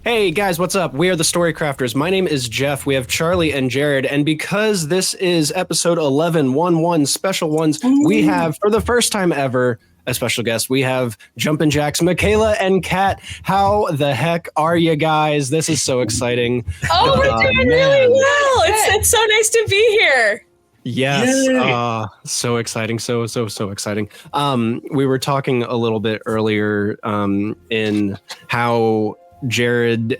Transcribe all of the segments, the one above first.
Hey guys, what's up? We are the Story Crafters. My name is Jeff. We have Charlie and Jared. And because this is episode 11, special ones, we have, for the first time ever, a special guest. We have Jumpin Jax, Mikaela, and Kat. How the heck are you guys? This is so exciting. Oh, we're doing really well. It's so nice to be here. Yes, so exciting, so exciting. We were talking a little bit earlier in how Jared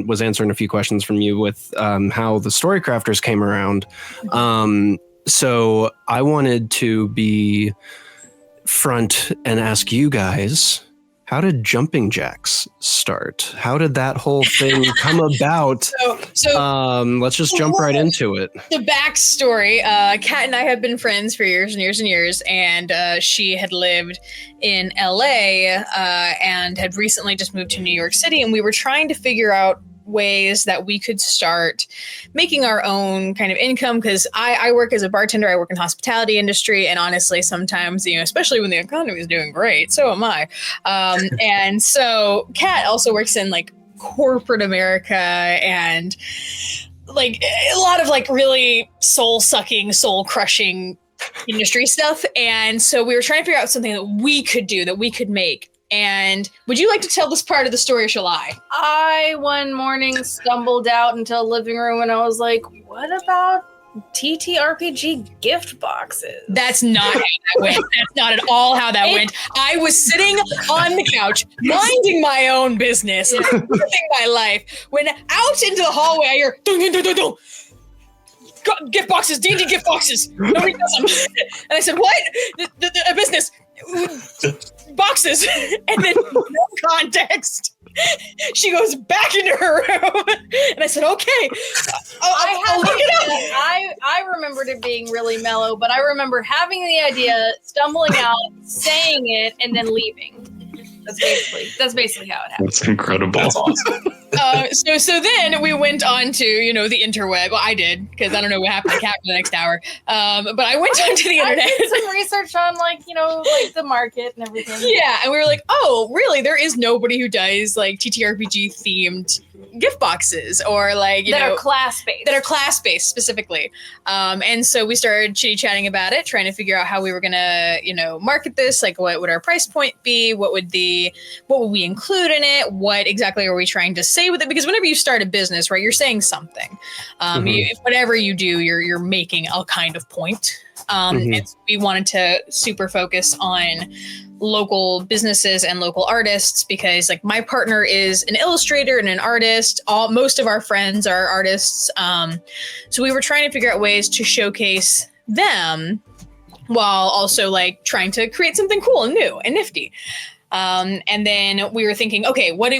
was answering a few questions from you with how the Story Crafters came around. So I wanted to be front and ask you guys, how did Jumpin Jax start? How did that whole thing come about? Let's just jump right into it. The backstory, Kat and I have been friends for years and years and years, and she had lived in LA and had recently just moved to New York City, and we were trying to figure out ways that we could start making our own kind of income, because I work as a bartender. I work in the hospitality industry, and honestly, sometimes, especially when the economy is doing great, so am I. And so Kat also works in like corporate America and like a lot of like really soul-sucking, soul-crushing industry stuff. And so we were trying to figure out something that we could do, that we could make. And would you like to tell this part of the story, or shall I? I one morning stumbled out into a living room and I was like, what about TTRPG gift boxes? That's not how that went. That's not at all how that went. I was sitting on the couch, minding my own business, living my life, when out into the hallway I hear, dun, dun, dun, dun, dun. Gift boxes, D&D gift boxes. Nobody does them. And I said, what? A business. Boxes. And then no context, she goes back into her room. And I said, okay, I'll look it up. I remembered it being really mellow, but I remember having the idea, stumbling out, saying it, and then leaving. That's basically how it happened. That's incredible. That's awesome. So then we went on to, the interweb. Well, I did, because I don't know what happened to Kat for the next hour. But I went onto the internet. I did some research on like the market and everything. Yeah, and we were like, oh, really? There is nobody who does like TTRPG themed gift boxes, or like that are class-based specifically. And so we started chitty-chatting about it, trying to figure out how we were gonna market this, like what would our price point be, what would we include in it, what exactly are we trying to say with it, because whenever you start a business, right, you're saying something. Whatever you do, you're making a kind of point. And so we wanted to super focus on local businesses and local artists, because like my partner is an illustrator and an artist. Most of our friends are artists. So we were trying to figure out ways to showcase them while also like trying to create something cool and new and nifty. And then we were thinking, okay, what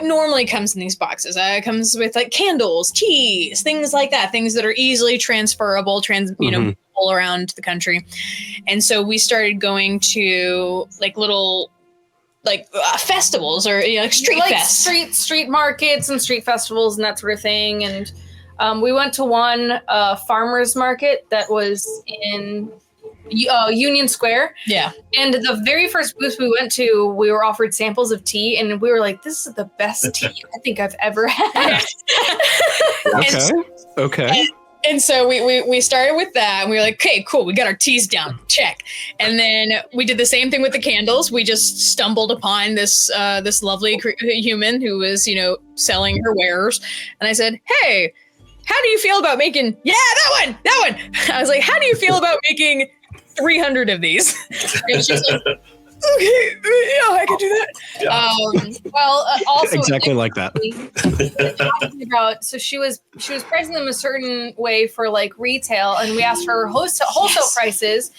normally comes in these boxes? It comes with like candles, teas, things like that, things that are easily transferable, all around the country. And so we started going to like little festivals, or street markets and street festivals and that sort of thing. And we went to one farmers market that was in Union Square. Yeah. And the very first booth we went to, we were offered samples of tea, and we were like, this is the best tea I think I've ever had. Okay. And so we started with that, and we were like, okay, cool, we got our teas down, check. And then we did the same thing with the candles. We just stumbled upon this lovely human who was, selling her wares. And I said, hey, how do you feel about making, that one. I was like, how do you feel about making 300 of these? And she's like, okay, yeah, I can do that. Yeah. Also exactly like that. So she was pricing them a certain way for like retail, and we asked her wholesale prices,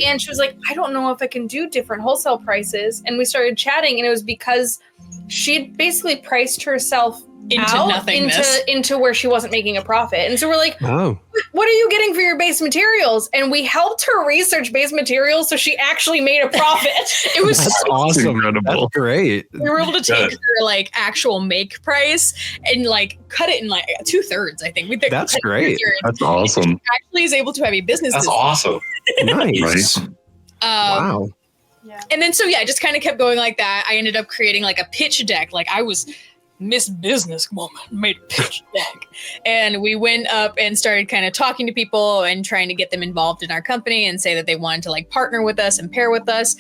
and she was like, I don't know if I can do different wholesale prices. And we started chatting, and it was because she'd basically priced herself into where she wasn't making a profit. And so we're like, oh, what are you getting for your base materials? And we helped her research base materials, so she actually made a profit. It was awesome. Incredible. That's great. We were able to take her like actual make price and like cut it in like 2/3, I think. That's great. That's awesome. She actually is able to have a business. That's awesome. Nice. Wow. Yeah. And then, so yeah, I just kind of kept going like that. I ended up creating like a pitch deck. Like I was Miss Businesswoman made a pitch deck. And we went up and started kind of talking to people and trying to get them involved in our company and say that they wanted to like partner with us and pair with us.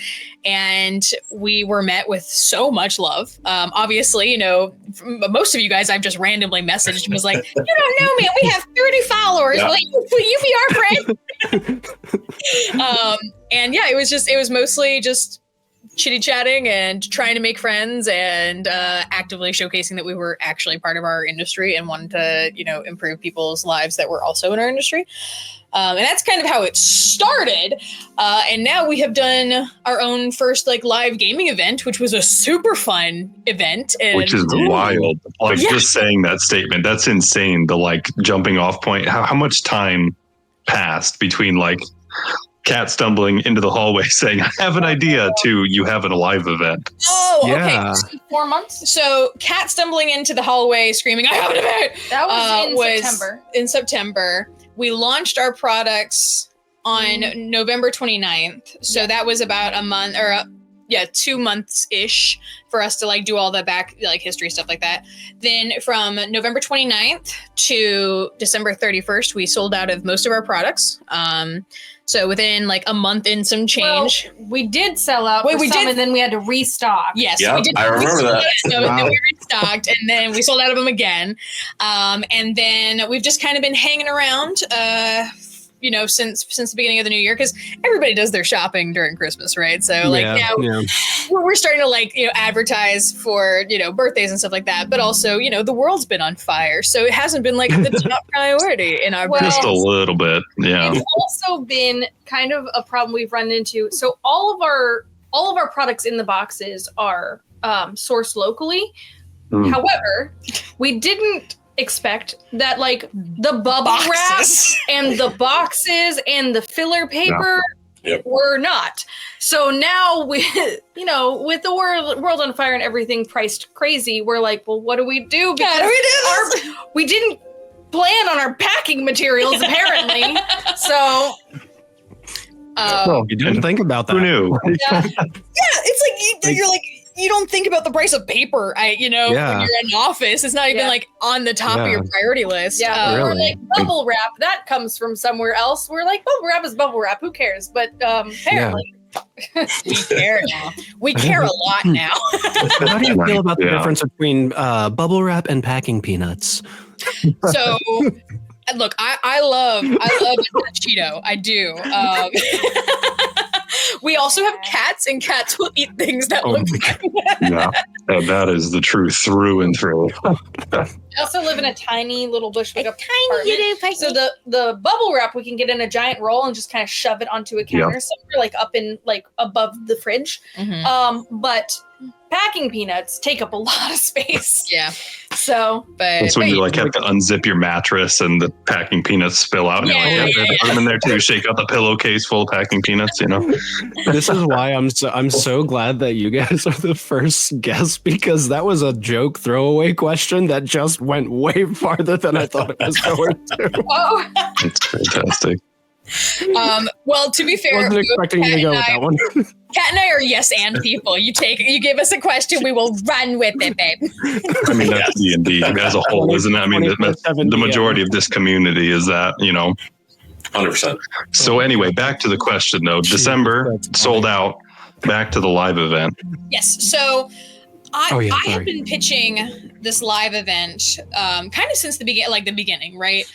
And we were met with so much love. Obviously, you know, most of you guys I've just randomly messaged and was like, you don't know me, we have 30 followers. Yeah. Will you be our friend? And yeah, it was mostly just chitty chatting and trying to make friends and actively showcasing that we were actually part of our industry and wanted to, you know, improve people's lives that were also in our industry. And that's kind of how it started. And now we have done our own first like live gaming event, which was a super fun event. And Which is wild. Like just saying that statement, that's insane. The like jumping off point. How much time passed between like Kat stumbling into the hallway saying, I have an idea, to you have a live event? Oh, Yeah. okay. 4 months? So Kat stumbling into the hallway screaming, I have an event! That was September. In September. We launched our products on November 29th. So that was about a month or 2 months-ish for us to like do all the back like history stuff like that. Then from November 29th to December 31st, we sold out of most of our products. So within like a month and some change. Well, we did sell out we some, did, and then we had to restock. Yes, Yeah, we did. I remember that. So Wow. then we restocked, and then we sold out of them again. And then we've just kind of been hanging around, you know, since the beginning of the new year, because everybody does their shopping during Christmas, right? So like now we're starting to like, you know, advertise for, you know, birthdays and stuff like that. But also, you know, the world's been on fire, so it hasn't been like the top priority in our Just a little bit. Yeah. It's also been kind of a problem we've run into. So all of our products in the boxes are sourced locally. Mm. However, we didn't expect that like the bubble wrap and the boxes and the filler paper were not. So now with the world on fire and everything priced crazy, we're like, well, what do we do? Because we didn't plan on our packing materials apparently. So You didn't think about that. Who knew? Yeah, it's like you're like, you don't think about the price of paper, when you're in office. It's not even like on the top of your priority list. yeah, Really? or like bubble wrap, that comes from somewhere else. We're like, bubble wrap is bubble wrap. Who cares? But apparently, we care now. We care a lot now. How do you feel about the Yeah. difference between bubble wrap and packing peanuts? So, look, I love a Cheeto. I do. We also have cats, and cats will eat things that look like Yeah. That is the truth through and through. I also live in a tiny little Bushwick apartment. So the bubble wrap we can get in a giant roll and just kind of shove it onto a counter somewhere, like up in like above the fridge. But packing peanuts take up a lot of space. Yeah. So, But That's when you like have to unzip your mattress and the packing peanuts spill out. And you're like, put them in there too. Shake out the pillowcase full of packing peanuts, you know? This is why I'm so glad that you guys are the first guests, because that was a joke throwaway question that just went way farther than I thought it was going to. It's fantastic. well, to be fair, Wasn't expecting you to go with that one. Kat and I are yes and people. You give us a question, we will run with it, babe. I mean, that's D&D as a whole, isn't it? I mean, that's the majority of this community is that, 100%. So anyway, back to the question though. December sold out. Back to the live event. Yes. So I sorry. have been pitching this live event kind of since the beginning, right?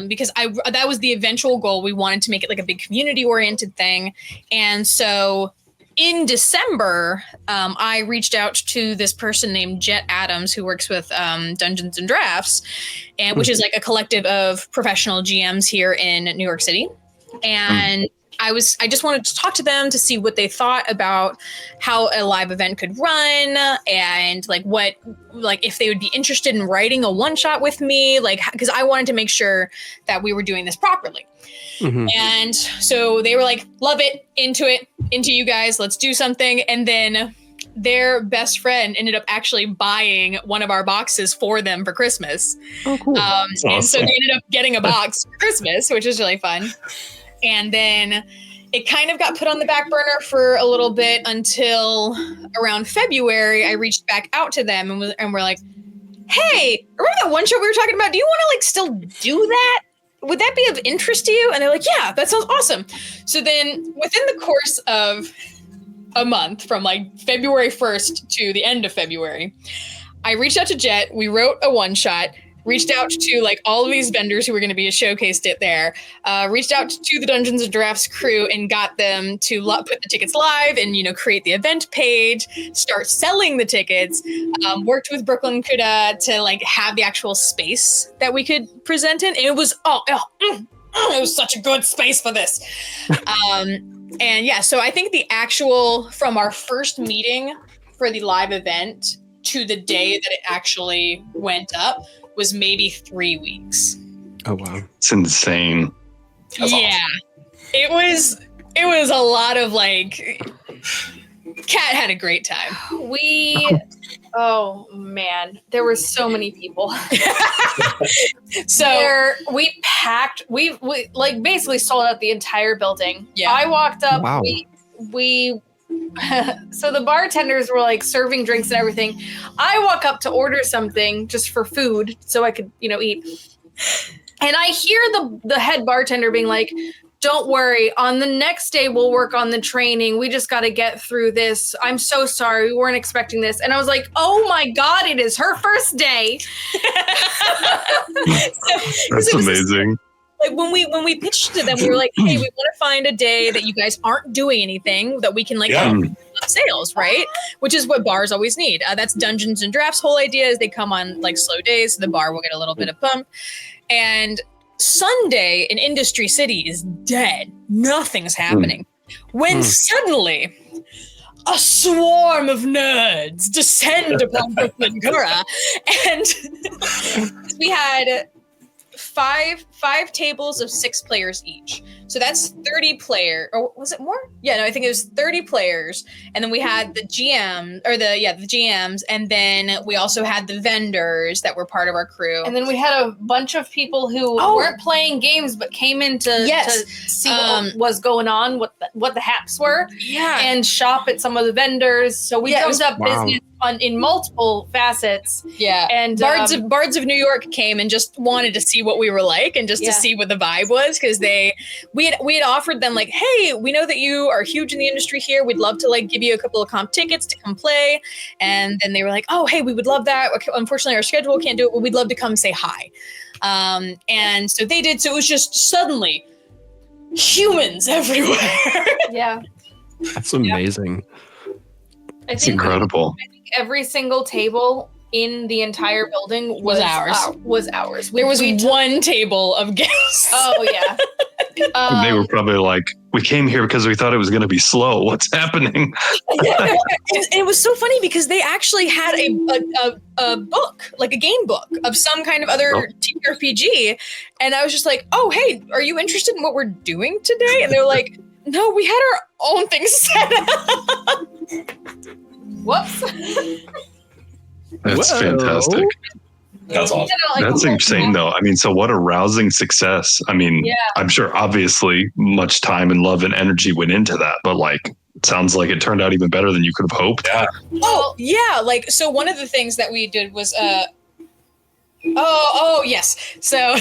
Because that was the eventual goal. We wanted to make it like a big community oriented thing. And so in December, I reached out to this person named Jet Adams, who works with Dungeons and Drafts, and which is like a collective of professional GMs here in New York City. And I just wanted to talk to them to see what they thought about how a live event could run, and if they would be interested in writing a one shot with me, because I wanted to make sure that we were doing this properly. And so they were like, love it, into you guys, let's do something. And then their best friend ended up actually buying one of our boxes for them for Christmas. Oh, cool. And so they ended up getting a box for Christmas, which was really fun. And then it kind of got put on the back burner for a little bit until around February. I reached back out to them and we're like, hey, remember that one show we were talking about? Do you want to like still do that? Would that be of interest to you? And they're like, yeah, that sounds awesome. So then within the course of a month, from like February 1st to the end of February, I reached out to Jet. We wrote a one-shot, reached out to like all of these vendors who were going to be showcased it there, reached out to the Dungeons and Drafts crew and got them to put the tickets live and, create the event page, start selling the tickets, worked with Brooklyn Kuda to like have the actual space that we could present in. And it was, it was such a good space for this. And yeah, so I think the actual, from our first meeting for the live event to the day that it actually went up, was maybe 3 weeks. Oh wow, it's insane. That's yeah, awesome. It was a lot of like. Kat had a great time. Oh man, there were so many people. So we like basically sold out the entire building. Yeah, I walked up. Wow. We so the bartenders were like serving drinks and everything. I walk up to order something just for food so I could, eat. And I hear the head bartender being like, don't worry, on the next day we'll work on the training. We just got to get through this. I'm so sorry. We weren't expecting this. And I was like, oh my God, it is her first day. That's amazing. Like when we pitched to them, we were like, hey, we want to find a day that you guys aren't doing anything that we can like up sales, right? Which is what bars always need. That's Dungeons and Drafts' whole idea is they come on like slow days, so the bar will get a little bit of bump. And Sunday in Industry City is dead. Nothing's happening. When suddenly a swarm of nerds descend upon Brooklyn Kura, and we had five tables of 6 players each. So that's 30 player, or was it more? Yeah, no, I think it was 30 players. And then we had the GMs, and then we also had the vendors that were part of our crew. And then we had a bunch of people who weren't playing games but came in to see what was going on, what the haps were, and shop at some of the vendors. So we jumped up business in multiple facets. Yeah, and Bards of New York came and just wanted to see what we were like and just to see what the vibe was, because we had offered them like, hey, we know that you are huge in the industry here. We'd love to like give you a couple of comp tickets to come play. And then they were like, oh, hey, we would love that. Okay, unfortunately, our schedule can't do it, but we'd love to come say hi. And so they did. So it was just suddenly humans everywhere. Yeah, that's amazing. It's incredible. I think every single table in the entire building was ours. There was one table of guests. Oh yeah. They were probably like, we came here because we thought it was going to be slow. What's happening? It was so funny because they actually had a book, like a game book of some kind of other TRPG. And I was just like, oh, hey, are you interested in what we're doing today? And they were like, no, we had our own thing set up. Whoops. That's fantastic. That's awesome. That's insane, though. I mean, so what a rousing success. I mean, I'm sure obviously much time and love and energy went into that, but like, it sounds like it turned out even better than you could have hoped. Yeah. Oh, yeah. Like, so one of the things that we did was, yes. So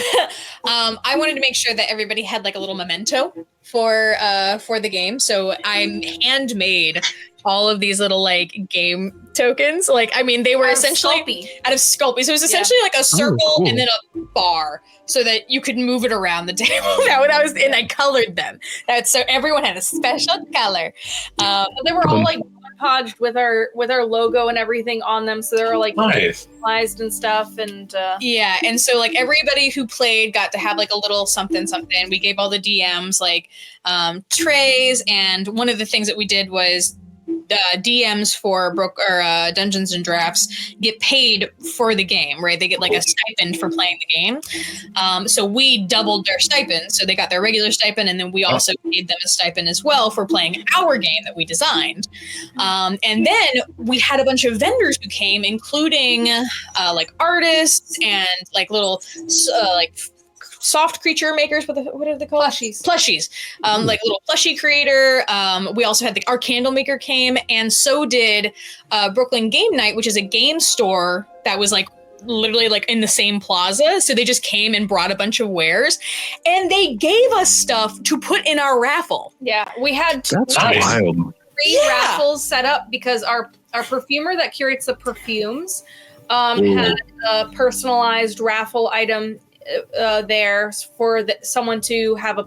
I wanted to make sure that everybody had like a little memento for the game. So I handmade all of these little like game tokens. Like, I mean, they were essentially out of Sculpey. So it was essentially like a circle and then a bar so that you could move it around the table. And I colored them. So everyone had a special color. They were all like podged with our logo and everything on them. So they were like personalized and stuff. And and so like everybody who played got to have like a little something. We gave all the DMs like trays, and one of the things that we did was DMs for Dungeons and Drafts get paid for the game, right? They get like a stipend for playing the game. So we doubled their stipend. So they got their regular stipend, and then we also paid them a stipend as well for playing our game that we designed. And then we had a bunch of vendors who came, including like artists and like little soft creature makers. What are they called? Plushies. Like a little plushie creator. We also had our candle maker came, and so did Brooklyn Game Night, which is a game store that was like literally like in the same plaza. So they just came and brought a bunch of wares, and they gave us stuff to put in our raffle. Yeah, we had That's wild. 3 raffles set up because our perfumer that curates the perfumes had a personalized raffle item there for someone to have a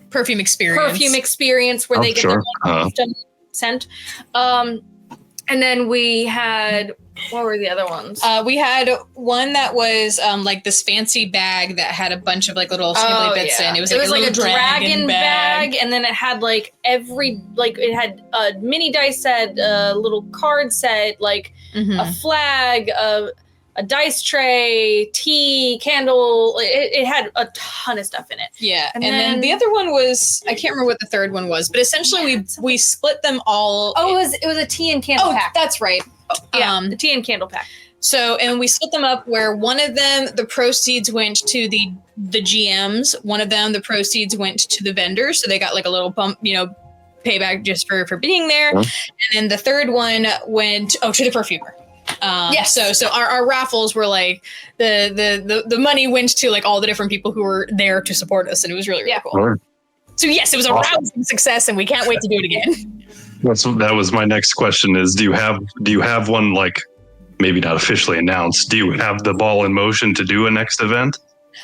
perfume experience where they get their own custom scent. And then we had, what were the other ones? We had one that was like this fancy bag that had a bunch of like little snipply bits in. It was like a dragon bag, and then it had like it had a mini dice set, a little card set, like a flag, a dice tray, tea, candle. It had a ton of stuff in it. Yeah, and then the other one was, I can't remember what the third one was, but essentially we split them all. Oh, it was a tea and candle pack. That's right. Yeah, the tea and candle pack. So, and we split them up where one of them, the proceeds went to the GMs. One of them, the proceeds went to the vendors. So they got like a little bump, payback just for being there. And then the third one went, to the perfumer. Yes. So our raffles were like the money went to like all the different people who were there to support us, and it was really, really cool. So yes, it was a rousing success, and we can't wait to do it again. That was my next question: is do you have one, like maybe not officially announced? Do you have the ball in motion to do a next event,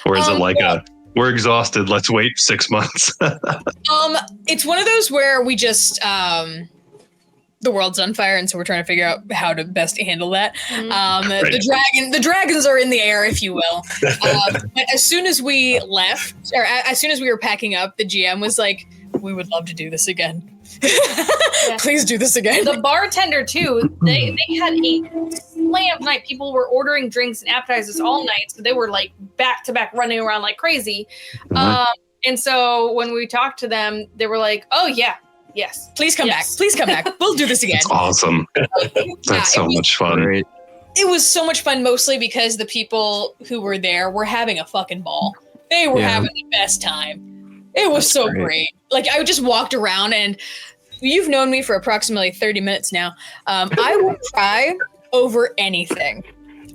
or is it like we're exhausted, let's wait 6 months? It's one of those where we just the world's on fire, and so we're trying to figure out how to best handle that. The dragons are in the air, if you will. But as soon as we left, or as soon as we were packing up, the GM was like, "We would love to do this again. Please do this again." The bartender too. They had a slammed night. People were ordering drinks and appetizers all night, so they were like back to back, running around like crazy. And so when we talked to them, they were like, "Oh yeah. Yes. Please come back. Please come back. We'll do this again." That's awesome. That's so much fun. Great. It was so much fun, mostly because the people who were there were having a fucking ball. They were having the best time. It was so great. Like, I just walked around, and you've known me for approximately 30 minutes now. I will cry over anything.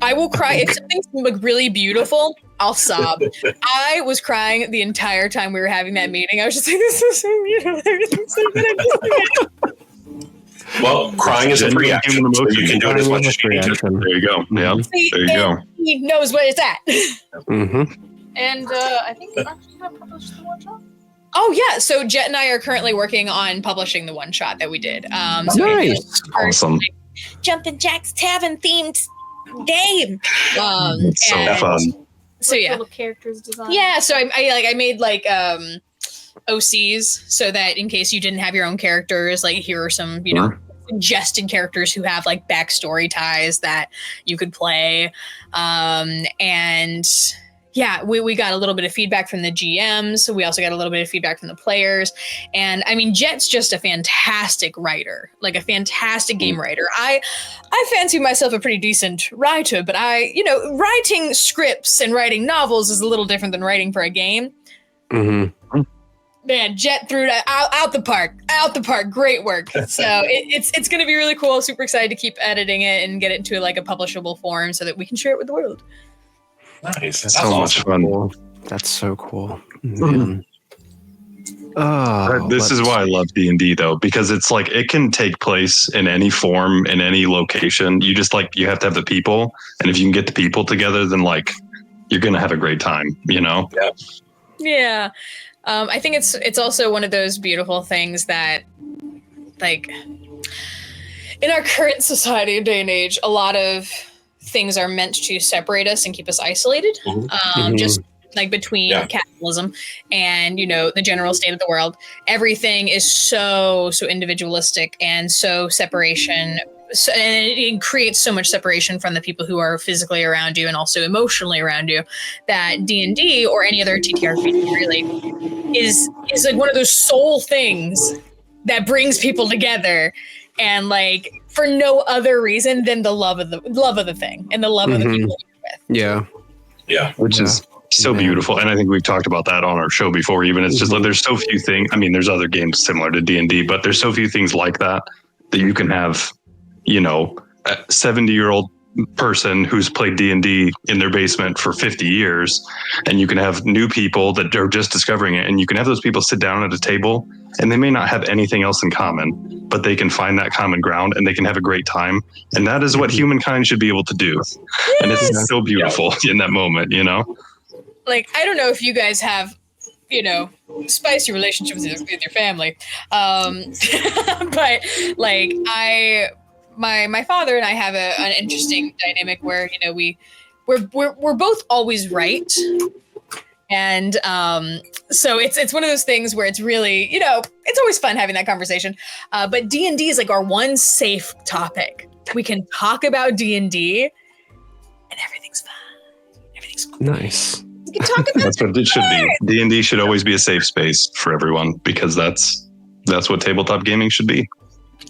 I will cry if something's like really beautiful. I'll sob. I was crying the entire time we were having that meeting. I was just like, "This is so beautiful. Everything's so good." Well, crying is a pre-action, so you can do it as much as you need. There you go. Yeah, there you go. He knows what it's at. And I think we're actually going to publish the one shot. Oh yeah, so Jet and I are currently working on publishing the one shot that we did. Nice. Awesome. Jumpin Jax Tavern themed game. It's so fun. So yeah, little characters designed. Yeah, so I made like OCs so that in case you didn't have your own characters, like here are some suggested characters who have like backstory ties that you could play. And yeah, we got a little bit of feedback from the GMs. We also got a little bit of feedback from the players. And I mean, Jet's just a fantastic writer, like a fantastic game writer. I fancy myself a pretty decent writer, but writing scripts and writing novels is a little different than writing for a game. Man, Jet threw it out the park. Great work. So it's going to be really cool. Super excited to keep editing it and get it into like a publishable form so that we can share it with the world. Nice. That's so awesome. much fun. That's so cool. Man. Oh, This is why I love D&D though, because it's like it can take place in any form, in any location. You just you have to have the people, and if you can get the people together, then like you're gonna have a great time. Yeah. I think it's also one of those beautiful things that, like, in our current society and day and age, a lot of things are meant to separate us and keep us isolated. Just like between capitalism and the general state of the world, everything is so individualistic and so separation. And it creates so much separation from the people who are physically around you and also emotionally around you, that D&D or any other TTRPG really is like one of those soul things that brings people together, and like for no other reason than the love of the thing and the love of the people you're with. Yeah. Which is So beautiful. And I think we've talked about that on our show before, even. It's just like there's so few things. I mean, there's other games similar to D&D, but there's so few things like that you can have, a 70-year-old person who's played D&D in their basement for 50 years, and you can have new people that are just discovering it, and you can have those people sit down at a table, and they may not have anything else in common, but they can find that common ground and they can have a great time. And that is what humankind should be able to do. Yes! And it's so beautiful in that moment, Like, I don't know if you guys have, spicy relationships with your family. But like my father and I have an interesting dynamic where, we're both always right. And so it's one of those things where it's really, it's always fun having that conversation. But D&D is like our one safe topic. We can talk about D&D and everything's fine. Everything's cool. Nice. We can talk about that's what it should be. D&D should always be a safe space for everyone, because that's what tabletop gaming should be.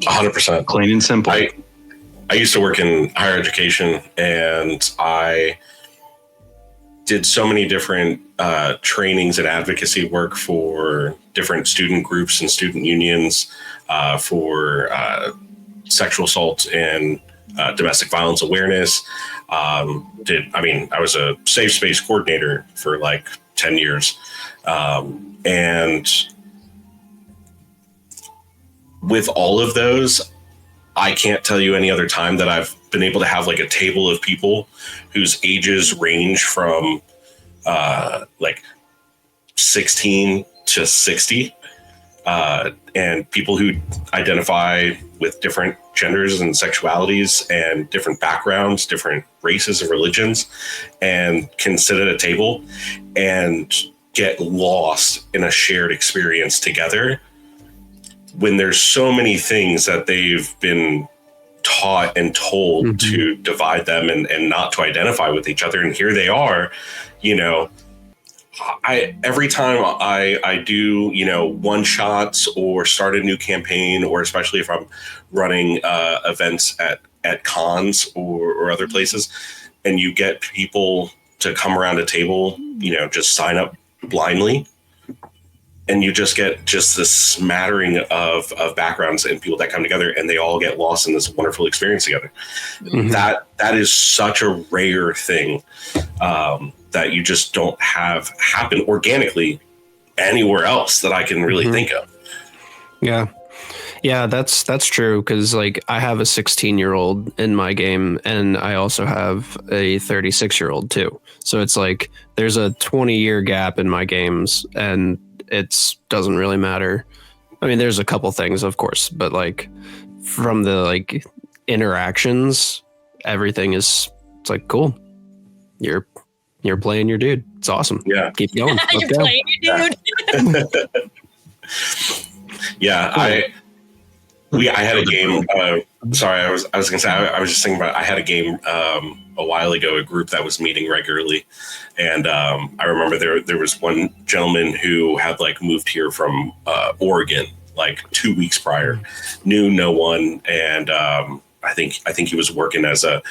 100%. Plain and simple. I used to work in higher education, and I did so many different trainings and advocacy work for different student groups and student unions for sexual assault and domestic violence awareness. I was a safe space coordinator for like 10 years. And with all of those, I can't tell you any other time that I've been able to have like a table of people whose ages range from like 16 to 60, and people who identify with different genders and sexualities and different backgrounds, different races and religions, and can sit at a table and get lost in a shared experience together, when there's so many things that they've been taught and told to divide them and not to identify with each other. And here they are, every time I do, one shots or start a new campaign, or especially if I'm running events at cons or other places, and you get people to come around a table, just sign up blindly, and you just get just this smattering of backgrounds and people that come together, and they all get lost in this wonderful experience together. That is such a rare thing that you just don't have happen organically anywhere else that I can really think of. Yeah, that's true, because like I have a 16-year-old in my game, and I also have a 36-year-old too. So it's like there's a 20-year gap in my games, and it doesn't really matter. I mean, there's a couple things, of course, but like from the like interactions, everything it's like cool. You're playing your dude. It's awesome. Yeah, keep going. You're playing your dude. Yeah, I had a game. Sorry, I was gonna say I was just thinking about. I had a game a while ago, a group that was meeting regularly, and I remember there was one gentleman who had like moved here from Oregon like 2 weeks prior, knew no one, and I think he was working as a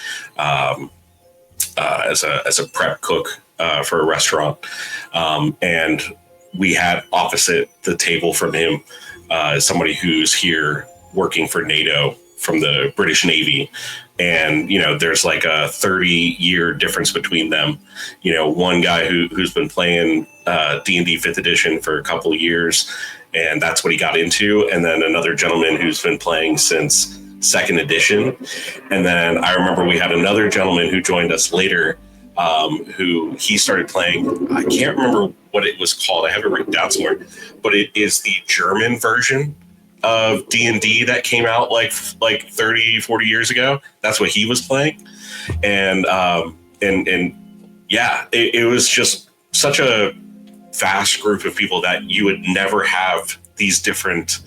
prep cook for a restaurant, and we had opposite the table from him somebody who's here working for NATO from the British Navy. And, there's like a 30-year difference between them. One guy who's been playing D&D 5th edition for a couple of years, and that's what he got into. And then another gentleman who's been playing since 2nd edition. And then I remember we had another gentleman who joined us later, who he started playing. I can't remember what it was called. I have it written down somewhere, but it is the German version of D&D that came out like 30, 40 years ago. That's what he was playing. And yeah, it was just such a vast group of people that you would never have these different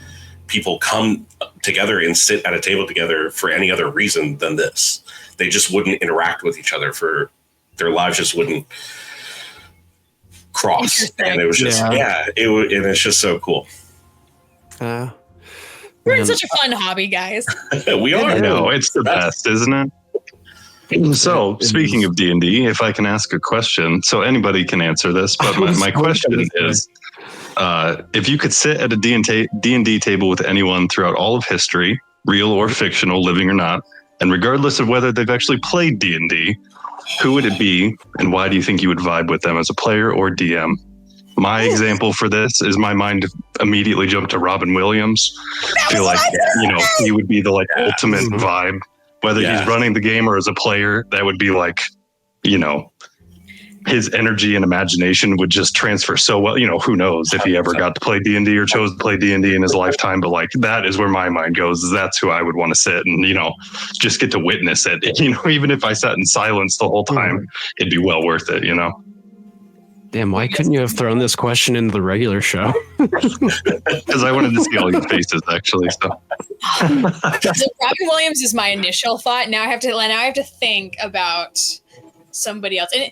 people come together and sit at a table together for any other reason than this. They just wouldn't interact with each other, for their lives just wouldn't cross. And it was just, and it's just so cool. We're in such a fun hobby, guys. We are. I know, it's the best, isn't it? So, speaking of D&D, if I can ask a question, so anybody can answer this, but my question is, if you could sit at a D&D table with anyone throughout all of history, real or fictional, living or not, and regardless of whether they've actually played D&D, who would it be, and why do you think you would vibe with them as a player or DM? My example for this is my mind immediately jumped to Robin Williams. I feel like, he would be the ultimate vibe. Whether he's running the game or as a player, that would be his energy and imagination would just transfer so well. Who knows if he ever got to play D&D or chose to play D&D in his lifetime, but that is where my mind goes. That's who I would want to sit and, just get to witness it. Even if I sat in silence the whole time, it'd be well worth it, Damn, why couldn't you have thrown this question into the regular show? Because I wanted to see all your faces, actually. So Robin Williams is my initial thought. Now I have to think about somebody else. And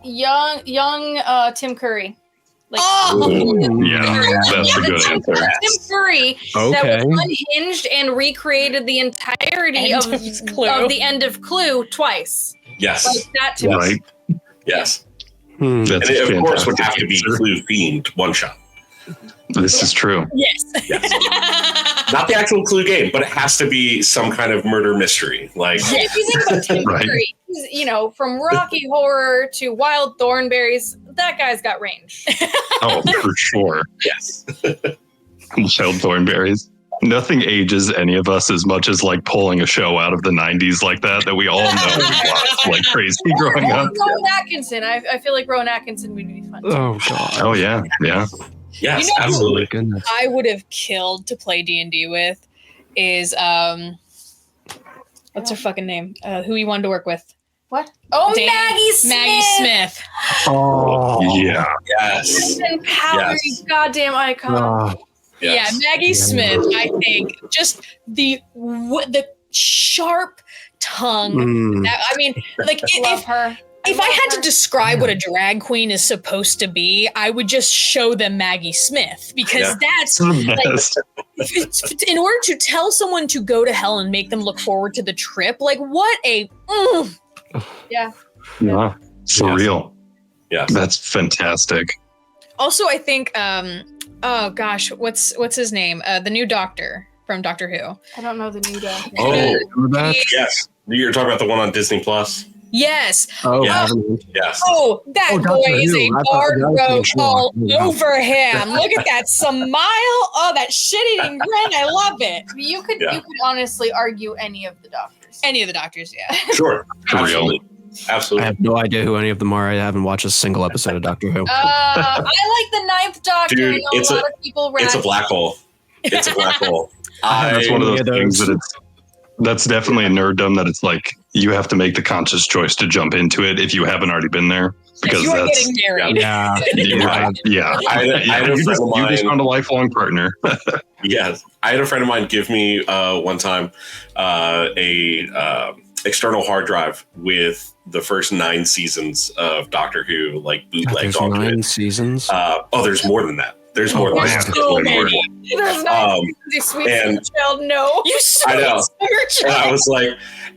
young Tim Curry. Yeah, that's a good answer. Tim Curry that was unhinged and recreated the entirety of the end of Clue twice. Yes. That to right. Yes. That's and it, of course, would have to be Clue themed one shot. This is true. Yes. Not the actual Clue game, but it has to be some kind of murder mystery. If you think about Tim Curry, from Rocky Horror to Wild Thornberries, that guy's got range. Oh, for sure. Yes. Wild Thornberries. Nothing ages any of us as much as pulling a show out of the 90s like that we all know we watched like crazy growing up. Rowan Atkinson. I feel like Rowan Atkinson would be fun. Oh, God. Oh, yeah. Yeah. Yes, absolutely. I would have killed to play D&D with is, what's her fucking name? Who you wanted to work with? What? Oh, Maggie Smith. Maggie Smith. Oh, yeah. Yes. Powdery goddamn icon. Yes. Yeah, Maggie Smith, I think, just the sharp tongue. If I had to describe what a drag queen is supposed to be, I would just show them Maggie Smith because that's in order to tell someone to go to hell and make them look forward to the trip. What a yeah, surreal. Yeah, that's fantastic. Also, I think oh gosh, what's his name? The new Doctor from Doctor Who. I don't know the new Doctor. Oh, yes. You're talking about the one on Disney Plus. Yes. Oh, yes. Oh, that boy is a bard rogue all over him. Look at that smile. Oh, that shit-eating grin. I love it. You could honestly argue any of the Doctors. Any of the Doctors, yeah. Sure. Absolutely. I have no idea who any of them are. I haven't watched a single episode of Doctor Who. I like the Ninth Doctor. Dude, it's a black hole. It's a black hole. That's one of those things that that's definitely a nerddom that it's you have to make the conscious choice to jump into it if you haven't already been there. Because you are getting married. Yeah. I had a friend of mine. You just found a lifelong partner. Yes. I had a friend of mine give me one time a external hard drive with the first 9 seasons of Doctor Who, bootlegged onto it. 9 seasons? There's more than that. There's more than that. There's not the sweet child. No, you I know. And I was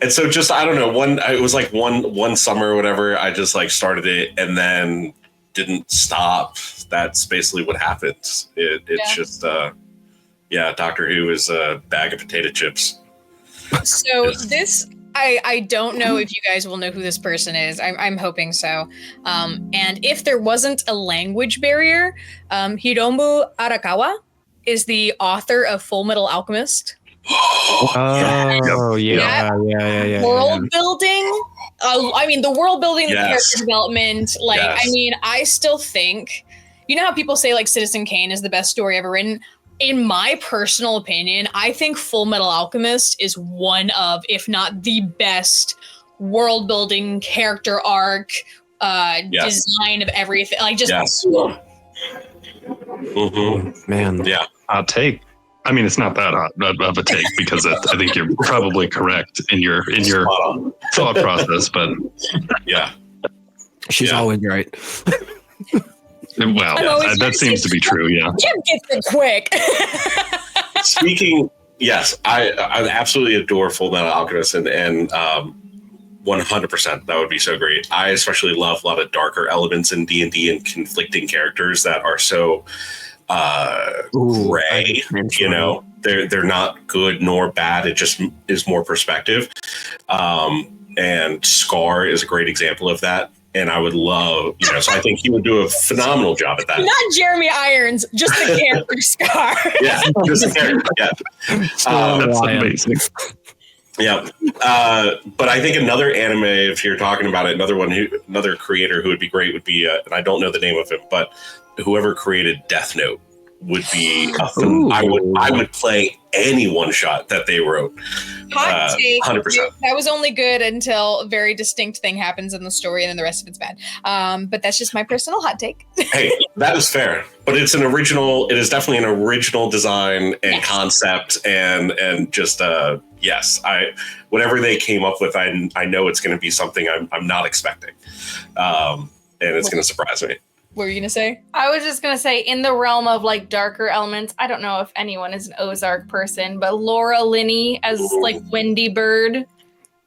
and so just I don't know. It was one summer or whatever. I just started it and then didn't stop. That's basically what happens. It's just Doctor Who is a bag of potato chips. So this. I don't know if you guys will know who this person is. I'm hoping so. And if there wasn't a language barrier, Hiromu Arakawa is the author of Full Metal Alchemist. Oh, yeah. World building. The world building, the character development. I still think, you know how people say Citizen Kane is the best story ever written? In my personal opinion, I think Full Metal Alchemist is one of, if not the best, world building, character arc, design of everything. Man. Yeah. Hot take. I mean, it's not that hot of a take because I think you're probably correct in your thought process, but yeah, she's always right. Well, that seems to be true. Yeah. Jim gets it quick. Yes, I absolutely adore Full Metal Alchemist, and 100% that would be so great. I especially love a lot of darker elements in D&D and conflicting characters that are so gray. You know, they're not good nor bad. It just is more perspective. And Scar is a great example of that. And I would love, so I think he would do a phenomenal job at that. Not Jeremy Irons, just the character Scar. Yeah, just the character. Yeah, that's amazing. Yeah, but I think another anime, if you're talking about it, another creator who would be great would be, and I don't know the name of him, but whoever created Death Note would be. I would play any one shot that they wrote. Hot take. 100%. That was only good until a very distinct thing happens in the story, and then the rest of it's bad. But that's just my personal hot take. Hey, that is fair. But it's an original. It is definitely an original design and concept, and just yes. Whatever they came up with, I know it's going to be something I'm not expecting, and it's going to surprise me. What were you going to say? I was just going to say, in the realm of like darker elements, I don't know if anyone is an Ozark person, but Laura Linney as like Wendy Bird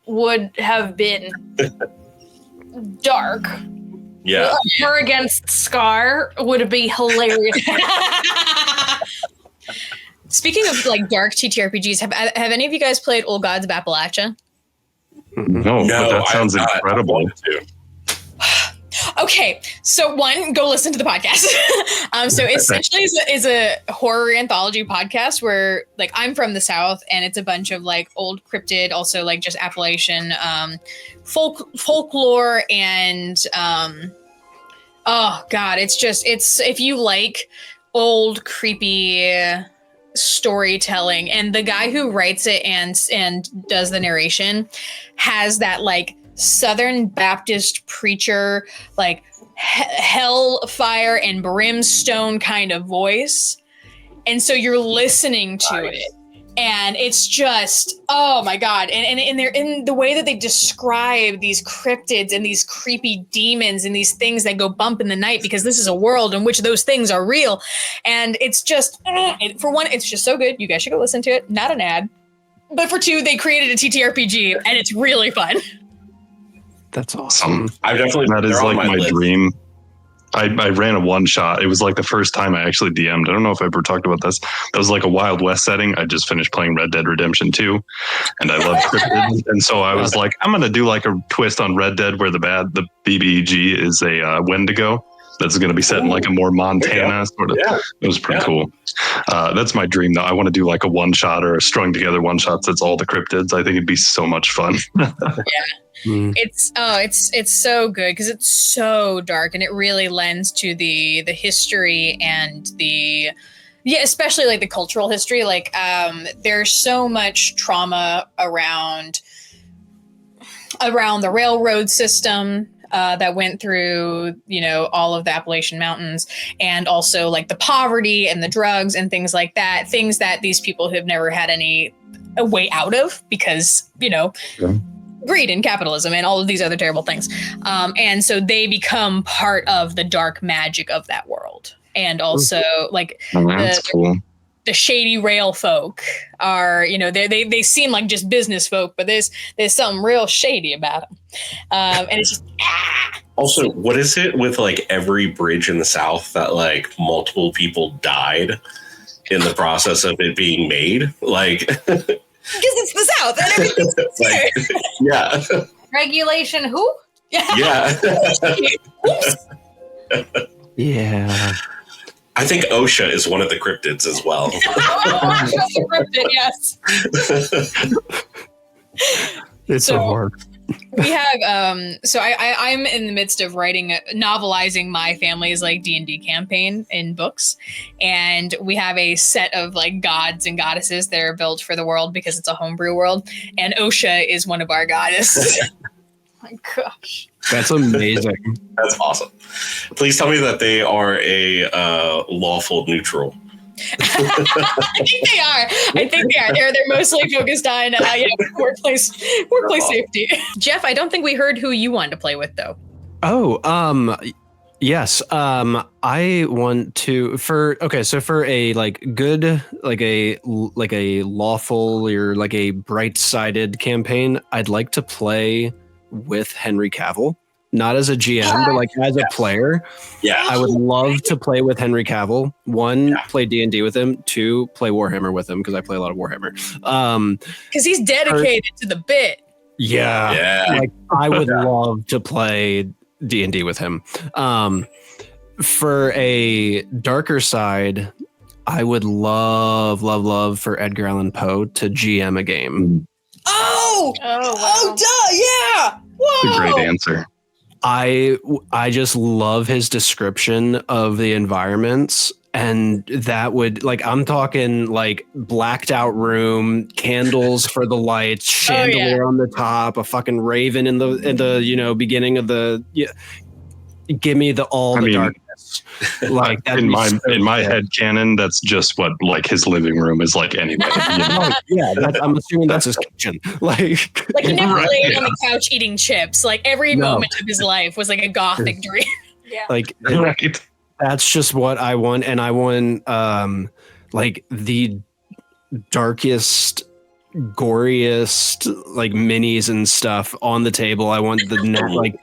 would have been dark. Yeah. Her against Scar would be hilarious. Speaking of like dark TTRPGs, have any of you guys played Old Gods of Appalachia? No, but that sounds incredible. Okay, so one, go listen to the podcast. So essentially is a horror anthology podcast where like I'm from the South and it's a bunch of like old cryptid, also like just Appalachian folklore and oh god, it's if you like old creepy storytelling, and the guy who writes it and does the narration has that like Southern Baptist preacher, like hellfire and brimstone kind of voice. And so you're listening to it and it's just, oh my God. And they're in the way that they describe these cryptids and these creepy demons and these things that go bump in the night, because this is a world in which those things are real. And it's just, for one, it's just so good. You guys should go listen to it. Not an ad. But for two, they created a TTRPG and it's really fun. That's awesome. That is like my dream. I ran a one shot. It was like the first time I actually DM'd. I don't know if I ever talked about this. That was like a Wild West setting. I just finished playing Red Dead Redemption 2 and I love cryptids. And so I was like, I'm going to do like a twist on Red Dead where the BBG is a Wendigo. That's going to be set in like a more Montana sort of. Yeah. It was pretty cool. That's my dream though. I want to do like a one shot or a strung together one shot that's all the cryptids. I think it'd be so much fun. Yeah. It's so good because it's so dark and it really lends to the history and especially like the cultural history. Like there's so much trauma around the railroad system that went through, all of the Appalachian Mountains, and also like the poverty and the drugs and things like that, things that these people have never had a way out of because, greed and capitalism and all of these other terrible things. And so they become part of the dark magic of that world. And also like the shady rail folk are, they seem like just business folk, but there's something real shady about them. And it's just, Also, what is it with like every bridge in the South that like multiple people died in the process of it being made? Like, because it's the South and everything's like, yeah. Regulation who? Yeah. Yeah. I think OSHA is one of the cryptids as well. OSHA's a cryptid, yes. It's so hard. We have I'm in the midst of novelizing my family's like D&D campaign in books, and we have a set of like gods and goddesses that are built for the world because it's a homebrew world, and OSHA is one of our goddesses. Oh my gosh, that's amazing. That's awesome. Please tell me that they are a lawful neutral. I think they are. They're mostly focused on workplace safety. Jeff, I don't think we heard who you wanted to play with though. Oh, Yes. I want to for a good a lawful or like a bright-sided campaign, I'd like to play with Henry Cavill, not as a GM, but like as a player. Yeah. I would love to play with Henry Cavill. One, play D&D with him. Two, play Warhammer with him because I play a lot of Warhammer. Because he's dedicated to the bit. Yeah. Like I would love to play D&D with him. For a darker side, I would love for Edgar Allan Poe to GM a game. Oh, duh, yeah. Whoa. That's a great answer. I just love his description of the environments, and that would I'm talking like blacked out room, candles for the lights, chandelier on the top, a fucking raven in the beginning of the give me the darkness. Like in my head canon, that's just what like his living room is like anyway. I'm assuming that's his kitchen. Like he never laid on the couch eating chips. Like every moment of his life was like a gothic dream. Like right. That's just what I want, and I want like the darkest, goriest like minis and stuff on the table. I want the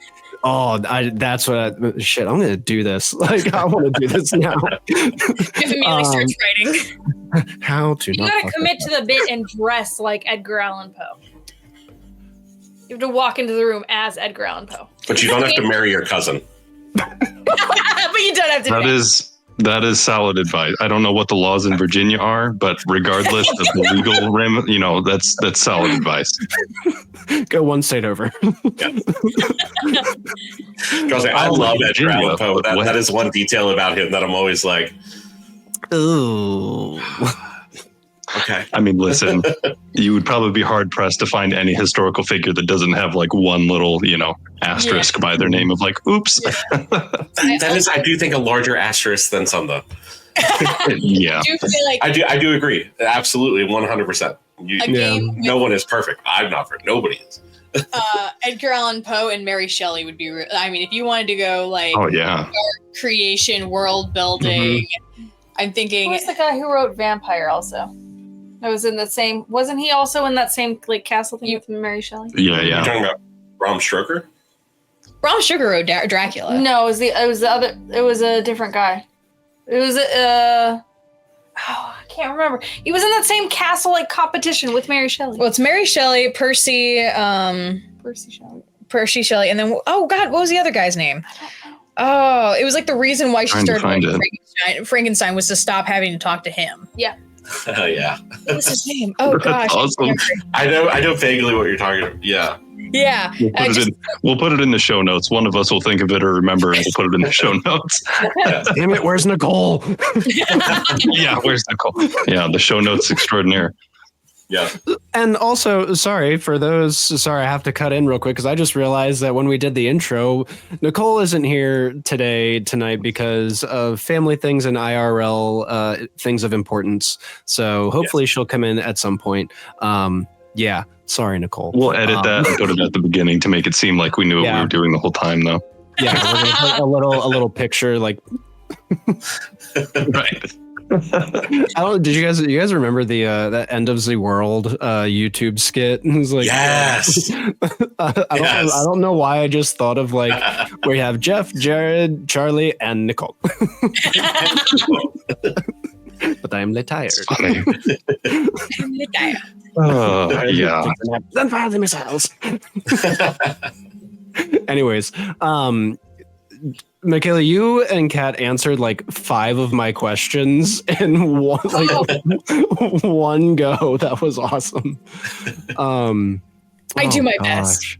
that's what I'm gonna do this. Like I want to do this now. If immediately starts writing. How to you gotta commit to the bit and dress like Edgar Allan Poe. You have to walk into the room as Edgar Allan Poe. But you don't have to marry your cousin. But you don't have to. That is solid advice. I don't know what the laws in Virginia are, but regardless of the legal rim, that's solid advice. Go one state over. Trust me, I love Edgar Allan Poe. That is one detail about him that I'm always like, ooh. Okay. I mean, listen, you would probably be hard pressed to find any historical figure that doesn't have like one little, asterisk by their name of like, oops. I do think a larger asterisk than some though. Yeah. I do agree. Absolutely. 100%. No one is perfect. I'm not perfect. Nobody is. Edgar Allan Poe and Mary Shelley would be, if you wanted to go like, art creation, world building, I'm thinking. Who's the guy who wrote Vampire also? That was in the same. Wasn't he also in that same like castle thing with Mary Shelley? Yeah. You're talking about Bram Stoker? Bram Stoker wrote Dracula. No, it was the other. It was a different guy. It was I can't remember. He was in that same castle like competition with Mary Shelley. Well, it's Mary Shelley, Percy Shelley, and then what was the other guy's name? Oh, it was like the reason why she started Frankenstein. Frankenstein was to stop having to talk to him. Yeah. Oh yeah. What's his name? Oh gosh. Awesome. I know vaguely what you're talking about. Yeah. Yeah. We'll put it in the show notes. One of us will think of it or remember and we'll put it in the show notes. Damn it, where's Nicole? Yeah, where's Nicole? Yeah, the show notes extraordinaire. Yeah. And also, sorry, I have to cut in real quick because I just realized that when we did the intro, Nicole isn't here tonight because of family things and IRL things of importance. So hopefully she'll come in at some point. Yeah. Sorry, Nicole. We'll edit that and put it at the beginning to make it seem like we knew what we were doing the whole time, though. Yeah, we're gonna put a little picture like. Right. Did you guys remember the that End of the World YouTube skit? It was like, yes. I don't know why I just thought of like where you have Jeff, Jared, Charlie, and Nicole. But I'm tired. I'm tired. Oh, yeah. Then fire the missiles. Anyways, Mikaela, you and Kat answered like 5 of my questions in one go. That was awesome. I do my best.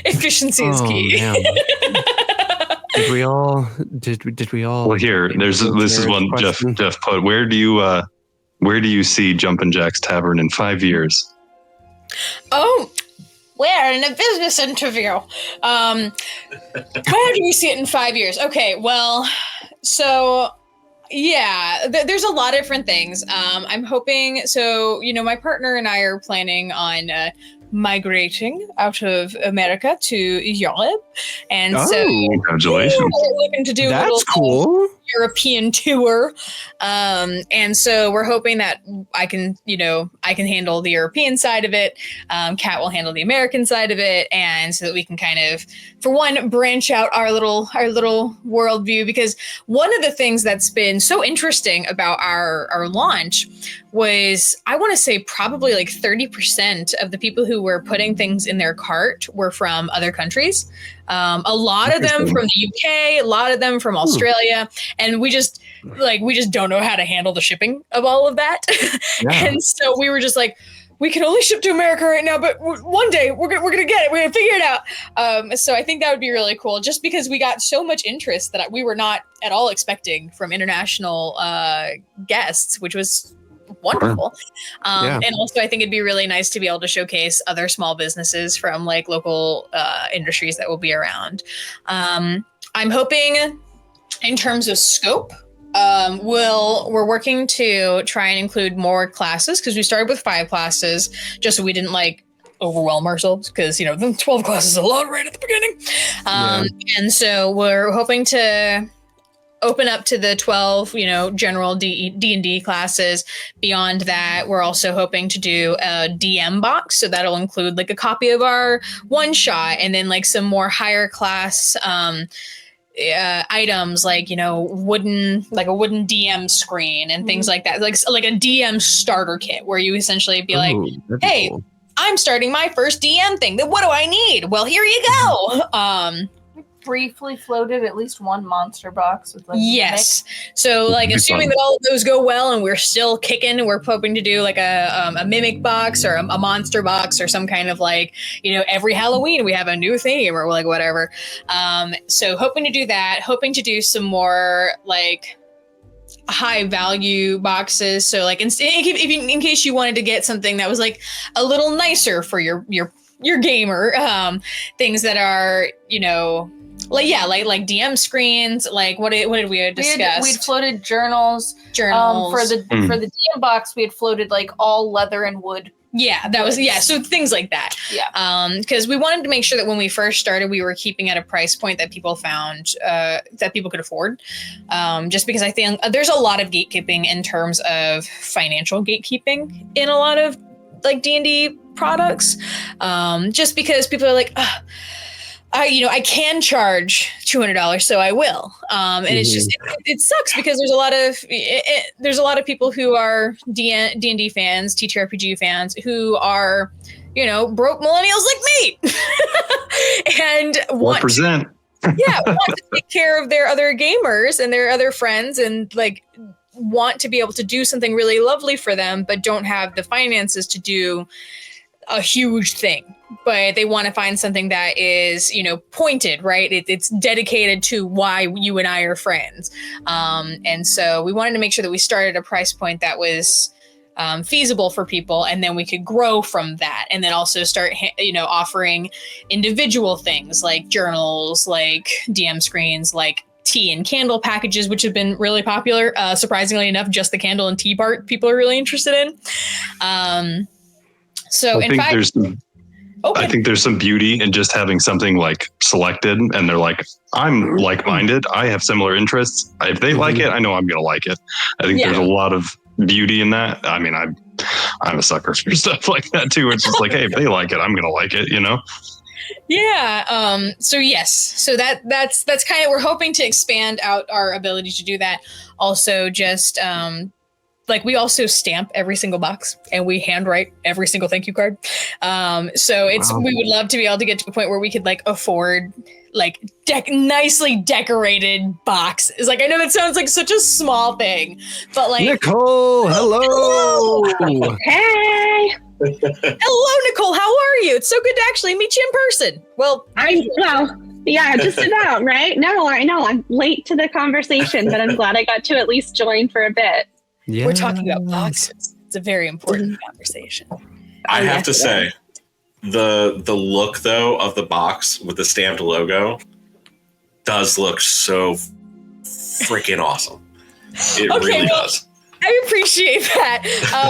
Efficiency is key. Did we all? Well, here, this is one question. Jeff put. Where do you see Jumpin Jax Tavern in 5 years? Oh, we're in a business interview. Where do we see it in 5 years? Okay, well, so yeah, there's a lot of different things. I'm hoping, so, my partner and I are planning on migrating out of America to Europe, and so Congratulations. we're looking to do a That's little cool. European tour, and so we're hoping that I can handle the European side of it. Kat will handle the American side of it, and so that we can kind of, for one, branch out our little worldview. Because one of the things that's been so interesting about our launch was, I want to say probably like 30% of the people who were putting things in their cart were from other countries. A lot of them from the UK, a lot of them from Australia, and we just don't know how to handle the shipping of all of that. Yeah. And so we were just like, we can only ship to America right now, but one day we're gonna get it. We're gonna figure it out. So I think that would be really cool, just because we got so much interest that we were not at all expecting from international guests, which was wonderful. And also I think it'd be really nice to be able to showcase other small businesses from like local industries that will be around. I'm hoping in terms of scope, we're working to try and include more classes, because we started with 5 classes just so we didn't like overwhelm ourselves, because the 12 classes is a lot right at the beginning. And so we're hoping to open up to the 12, general D&D classes. Beyond that, we're also hoping to do a DM box. So that'll include like a copy of our one shot, and then like some more higher class items, like, a wooden DM screen and things like that. Like a DM starter kit, where you essentially be like, hey, cool. I'm starting my first DM thing. Then what do I need? Well, here you go. Briefly floated at least one monster box with like yes. So like assuming that all of those go well and we're still kicking, we're hoping to do like a mimic box or a monster box or some kind of like, every Halloween we have a new theme or like whatever. So hoping to do that, hoping to do some more like high value boxes. So like in case you wanted to get something that was like a little nicer for your gamer, things that are, like DM screens. Like what did we discuss? We'd floated journals. For the DM box, we had floated like all leather and wood. Yeah, that was so things like that. Yeah. Because we wanted to make sure that when we first started, we were keeping at a price point that people found that people could afford. Just because I think there's a lot of gatekeeping in terms of financial gatekeeping in a lot of like D&D products. Just because people are like, I can charge $200, so I will. And it's just it sucks because there's a lot of people who are D&D fans, TTRPG fans, who are broke millennials like me, and want to take care of their other gamers and their other friends, and like want to be able to do something really lovely for them, but don't have the finances to do a huge thing. But they want to find something that is, pointed, right? It's dedicated to why you and I are friends. And so we wanted to make sure that we started a price point that was feasible for people, and then we could grow from that. And then also start, offering individual things like journals, like DM screens, like tea and candle packages, which have been really popular. Surprisingly enough, just the candle and tea part people are really interested in. So I think there's some beauty in just having something like selected, and they're like, I'm like-minded, I have similar interests. If they like it, I know I'm going to like it. I think there's a lot of beauty in that. I mean, I'm a sucker for stuff like that too. It's just like, hey, if they like it, I'm going to like it, Yeah. So yes. So that's kind of, we're hoping to expand out our ability to do that. Also just, like we also stamp every single box and we handwrite every single thank you card. So we would love to be able to get to a point where we could like afford like nicely decorated boxes. Like I know that sounds like such a small thing, but like Nicole, hello. Hey. Hello, Nicole. How are you? It's so good to actually meet you in person. Yeah, just about, right? No, I know I'm late to the conversation, but I'm glad I got to at least join for a bit. Yeah. We're talking about boxes. It's a very important conversation. I have to say, the look though of the box with the stamped logo does look so freaking awesome. It really does. I appreciate that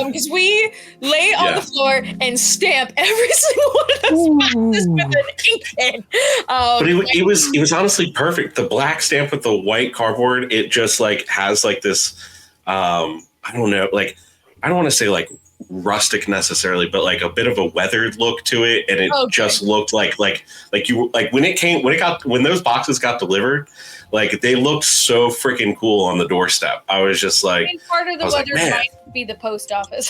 because we lay on the floor and stamp every single one of those boxes with an ink pen. But it was honestly perfect. The black stamp with the white cardboard, it just like has like this, I don't know, like I don't want to say like rustic necessarily, but like a bit of a weathered look to it, and it just looked like when those boxes got delivered. Like they looked so freaking cool on the doorstep. I was just like, I think part of the weather might be the post office.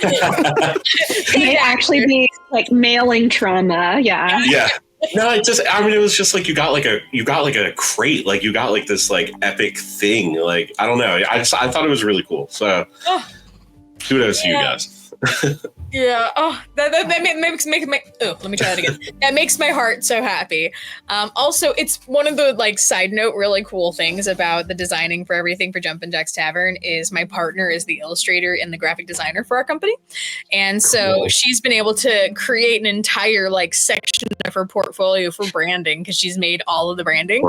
It may actually be like mailing trauma. Yeah. Yeah. No, it was just like you got like a crate, like you got like this like epic thing. Like I don't know. I thought it was really cool. So kudos to you guys. Yeah. Oh, that makes let me try that again. That makes my heart so happy. Also, it's one of the like side note really cool things about the designing for everything for Jumpin Jax Tavern is my partner is the illustrator and the graphic designer for our company, and so she's been able to create an entire like section of her portfolio for branding because she's made all of the branding.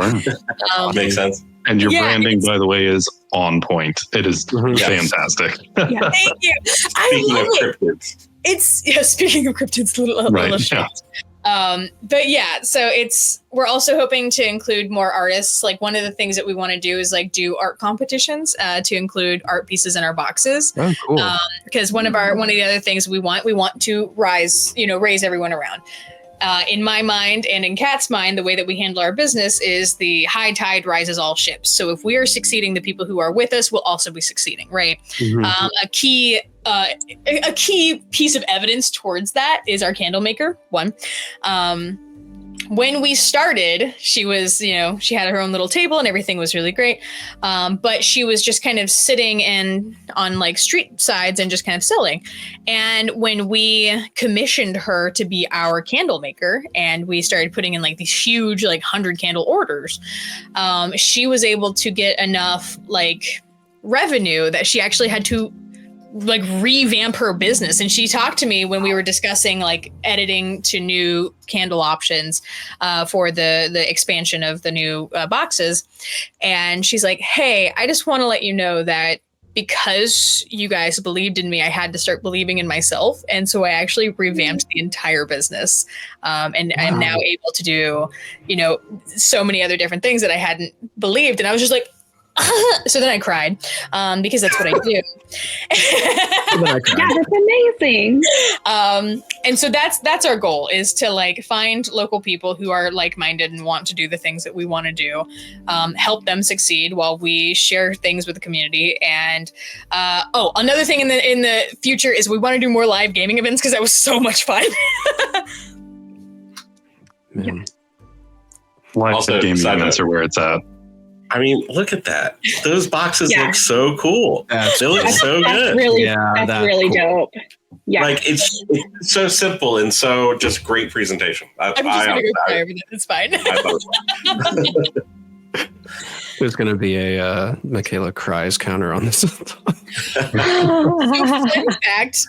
Makes sense. And your branding, by the way, is on point. It is fantastic. Yeah. Thank you. Speaking of cryptids. Speaking of cryptids, but yeah, so we're also hoping to include more artists. Like one of the things that we want to do is like do art competitions to include art pieces in our boxes. Oh, cool. Because one of the other things we want to raise everyone around. In my mind and in Kat's mind, the way that we handle our business is the high tide rises all ships. So if we are succeeding, the people who are with us will also be succeeding, right? Mm-hmm. A key piece of evidence towards that is our candle maker. When we started, she was, she had her own little table and everything was really great. But she was just kind of sitting on like street sides and just kind of selling. And when we commissioned her to be our candle maker and we started putting in like these huge, like 100 candle orders, she was able to get enough like revenue that she actually had to like revamp her business. And she talked to me when we were discussing like editing to new candle options for the expansion of the new boxes. And she's like, hey, I just want to let you know that because you guys believed in me, I had to start believing in myself. And so I actually revamped the entire business. And I'm now able to do, so many other different things that I hadn't believed. And I was just like, so then I cried because that's what I do. Yeah, that's amazing. And so that's our goal is to like find local people who are like-minded and want to do the things that we want to do, help them succeed while we share things with the community. And another thing in the future is we want to do more live gaming events because that was so much fun. Man. Live gaming events are where it's at. I mean, look at that. Those boxes look so cool. They look so good. That's really dope. Yeah. Like it's so simple and so just great presentation. I'm just going to go cry over that. It's fine. There's going to be a Mikaela cries counter on this. Fun fact,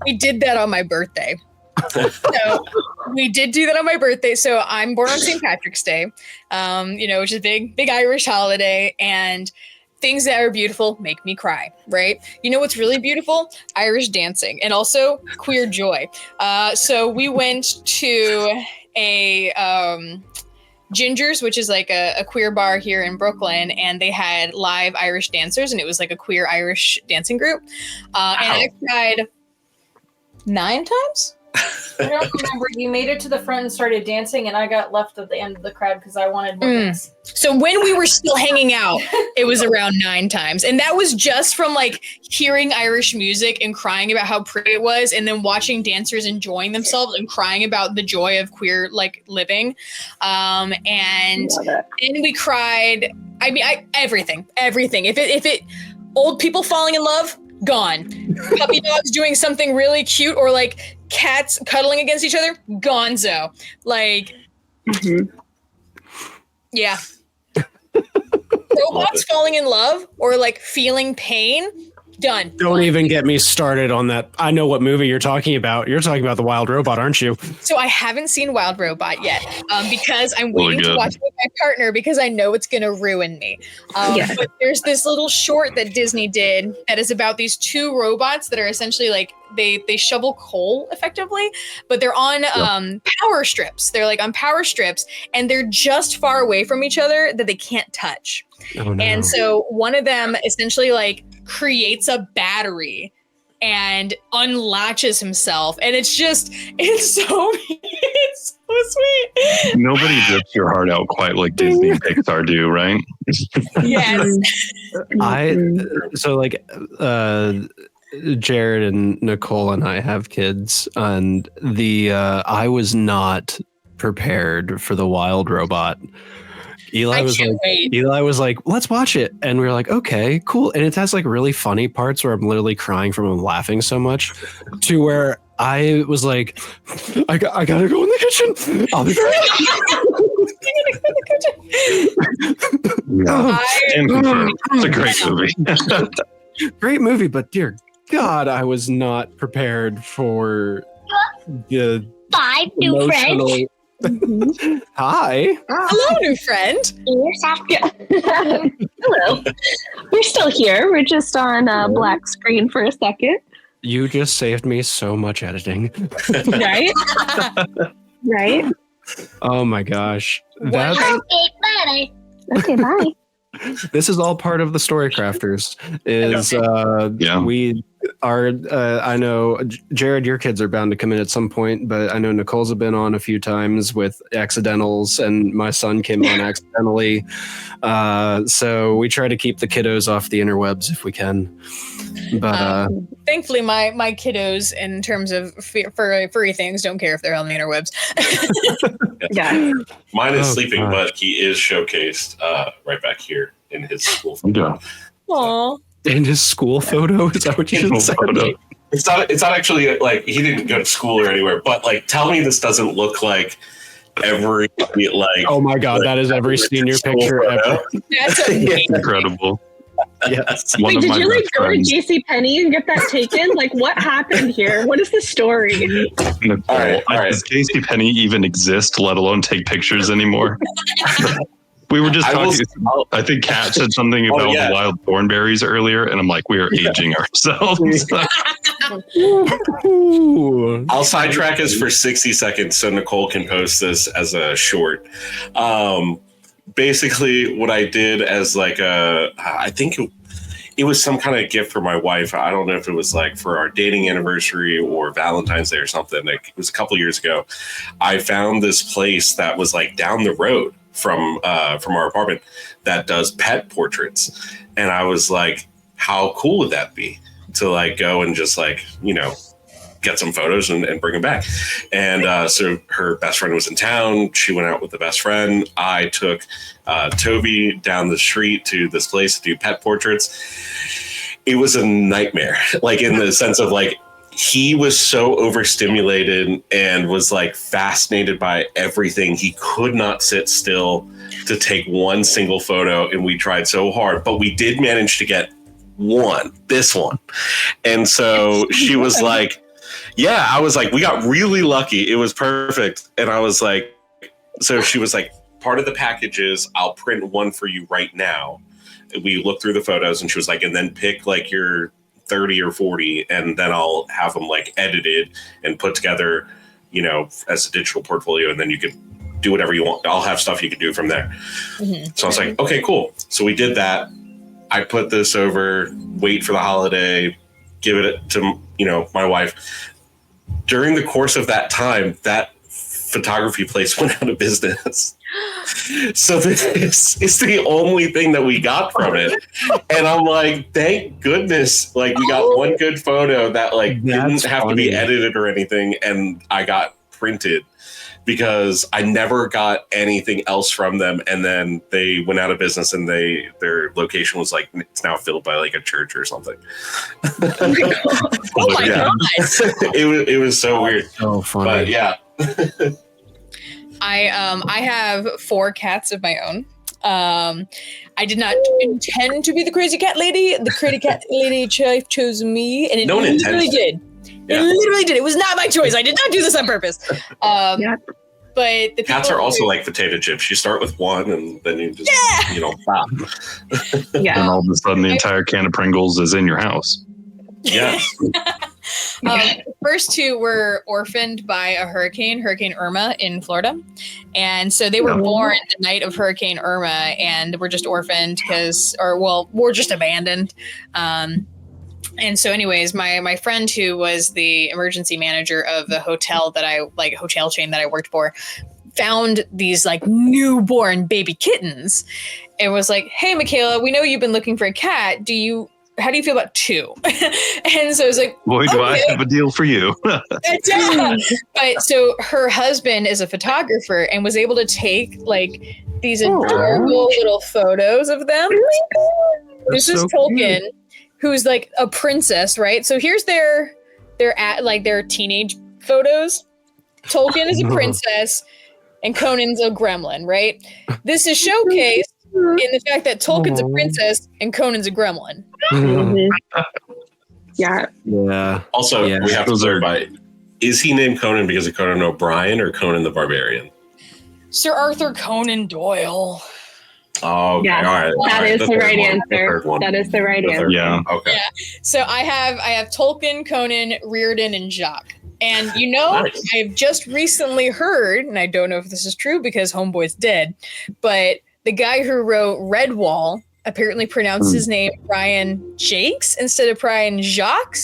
we did that on my birthday. So we did do that on my birthday. So I'm born on St. Patrick's Day, which is a big Irish holiday, and things that are beautiful make me cry, right? You know what's really beautiful? Irish dancing and also queer joy. So we went to a Ginger's, which is like a queer bar here in Brooklyn, and they had live Irish dancers, and it was like a queer Irish dancing group. And I cried 9 times. I don't remember. You made it to the front and started dancing, and I got left at the end of the crowd because I wanted more dance. So when we were still hanging out, it was around 9 times. And that was just from like hearing Irish music and crying about how pretty it was, and then watching dancers enjoying themselves and crying about the joy of queer like living. And we cried. I mean, everything. If it old people falling in love, gone. Puppy dogs doing something really cute, or like cats cuddling against each other, gonzo. Like, yeah. Robots falling in love or like feeling pain, Done. Don't even get me started on that. I know what movie you're talking about. You're talking about The Wild Robot, aren't you? So I haven't seen Wild Robot yet because I'm waiting Really to good. watch it with my partner because I know it's going to ruin me. Yeah. But there's this little short that Disney did that is about these two robots that are essentially like they shovel coal effectively, but they're on power strips. They're like on power strips and they're just far away from each other that they can't touch. Oh, no. And so one of them essentially like creates a battery and unlatches himself, and it's so sweet. Nobody rips your heart out quite like Disney and Pixar do, right? Yes. Jared and Nicole and I have kids, and I was not prepared for The Wild Robot. Eli was like, let's watch it. And we were like, okay, cool. And it has like really funny parts where I'm literally crying from laughing so much to where I was like, I gotta go in the kitchen. I'll be right back. It's a great movie. Great movie, but dear God, I was not prepared for the 5 new friends. Hi. Hello, new friend. Hello. We're still here. We're just on a black screen for a second. You just saved me so much editing. Right? Right? Oh my gosh. Okay, bye. This is all part of the Story Crafters. We are I know Jared, your kids are bound to come in at some point, but I know Nicole's have been on a few times with accidentals, and my son came on accidentally. So we try to keep the kiddos off the interwebs if we can. But thankfully my kiddos in terms of furry things don't care if they're on the interwebs. Yeah. Mine is sleeping, but he is showcased right back here in his school photo. Aww. in his school photo, is that what you should say? It's not actually like he didn't go to school or anywhere, but like tell me this doesn't look like every like oh my god, that is every senior picture ever. That's amazing. Incredible. Yes. Wait, did you like go to JCPenney and get that taken? Like, what happened here? What is the story? Nicole, All right. does JCPenney even exist, let alone take pictures anymore? We were just talking. I think Kat said something about the wild thornberries earlier, and I'm like, we are aging ourselves. I'll sidetrack us for 60 seconds so Nicole can post this as a short. Basically, what I did as like I think it was some kind of gift for my wife. I don't know if it was like for our dating anniversary or Valentine's Day or something. Like, it was a couple years ago. I found this place that was like down the road from our apartment that does pet portraits, and I was like, how cool would that be to like go and just like, you know, get some photos and bring them back. And so her best friend was in town. She went out with the best friend. I took Toby down the street to this place to do pet portraits. It was a nightmare, like in the sense of like, he was so overstimulated and was like fascinated by everything. He could not sit still to take one single photo. And we tried so hard, but we did manage to get this one. And so she was like, yeah, I was like, we got really lucky. It was perfect. And I was like, so she was like, part of the package is I'll print one for you right now. We looked through the photos and she was like, and then pick like your 30 or 40, and then I'll have them like edited and put together, you know, as a digital portfolio. And then you could do whatever you want. I'll have stuff you could do from there. Mm-hmm. So I was like, okay, cool. So we did that. I put this over, wait for the holiday, give it to, you know, my wife. During the course of that time, that photography place went out of business. So this is the only thing that we got from it. And I'm like, thank goodness, like we got one good photo that like didn't have to be edited or anything, and I got printed, because I never got anything else from them. And then they went out of business, and their location was like, it's now filled by like a church or something. Oh my god. It was so weird. So funny. But yeah. I have 4 cats of my own. I did not intend to be the crazy cat lady. The crazy cat lady chose me, and it literally did. It literally did. It was not my choice. I did not do this on purpose. But the cats are also like potato chips. You start with one, and then you just pop. And all of a sudden, the entire can of Pringles is in your house. Yes. The first two were orphaned by a Hurricane Irma in Florida. And so they were born the night of Hurricane Irma and were just orphaned were just abandoned. And so anyways, my friend who was the emergency manager of the hotel chain that I worked for found these like newborn baby kittens and was like, "Hey, Mikaela, we know you've been looking for a cat. How do you feel about two?" And so I was like, "Boy, do I have a deal for you." But so her husband is a photographer and was able to take like these adorable little photos of them. This is Tolkien, who's like a princess, right? So here's their teenage photos. Tolkien is a princess and Conan's a gremlin, right? This is showcased in the fact that Tolkien's a princess and Conan's a gremlin. Yeah. Also, we have to clarify, is he named Conan because of Conan O'Brien or Conan the Barbarian? Sir Arthur Conan Doyle. Oh, okay. Yeah. All right. That is the right answer. That is the right answer. Yeah. Okay. Yeah. So I have Tolkien, Conan, Reardon, and Jacques. And nice. I've just recently heard, and I don't know if this is true because Homeboy's dead, but the guy who wrote Redwall apparently pronounced his name Brian Jakes instead of Brian Jacques.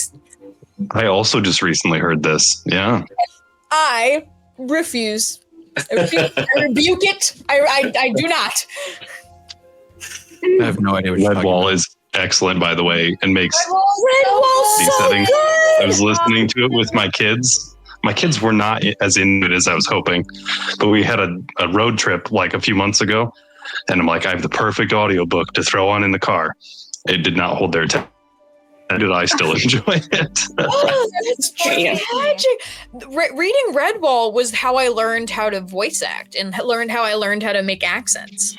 I also just recently heard this. Yeah. I refuse. I rebuke it. I do not. I have no idea what you're talking Redwall about. is excellent, by the way, and makes Redwall's these so settings. good. I was listening to it with my kids. My kids were not as into it as I was hoping, but we had a road trip like a few months ago, and I'm like, I have the perfect audiobook to throw on in the car. It did not hold their attention. Did I still enjoy it? Oh, that's tragic. Reading Redwall was how I learned how to voice act and learned how to make accents.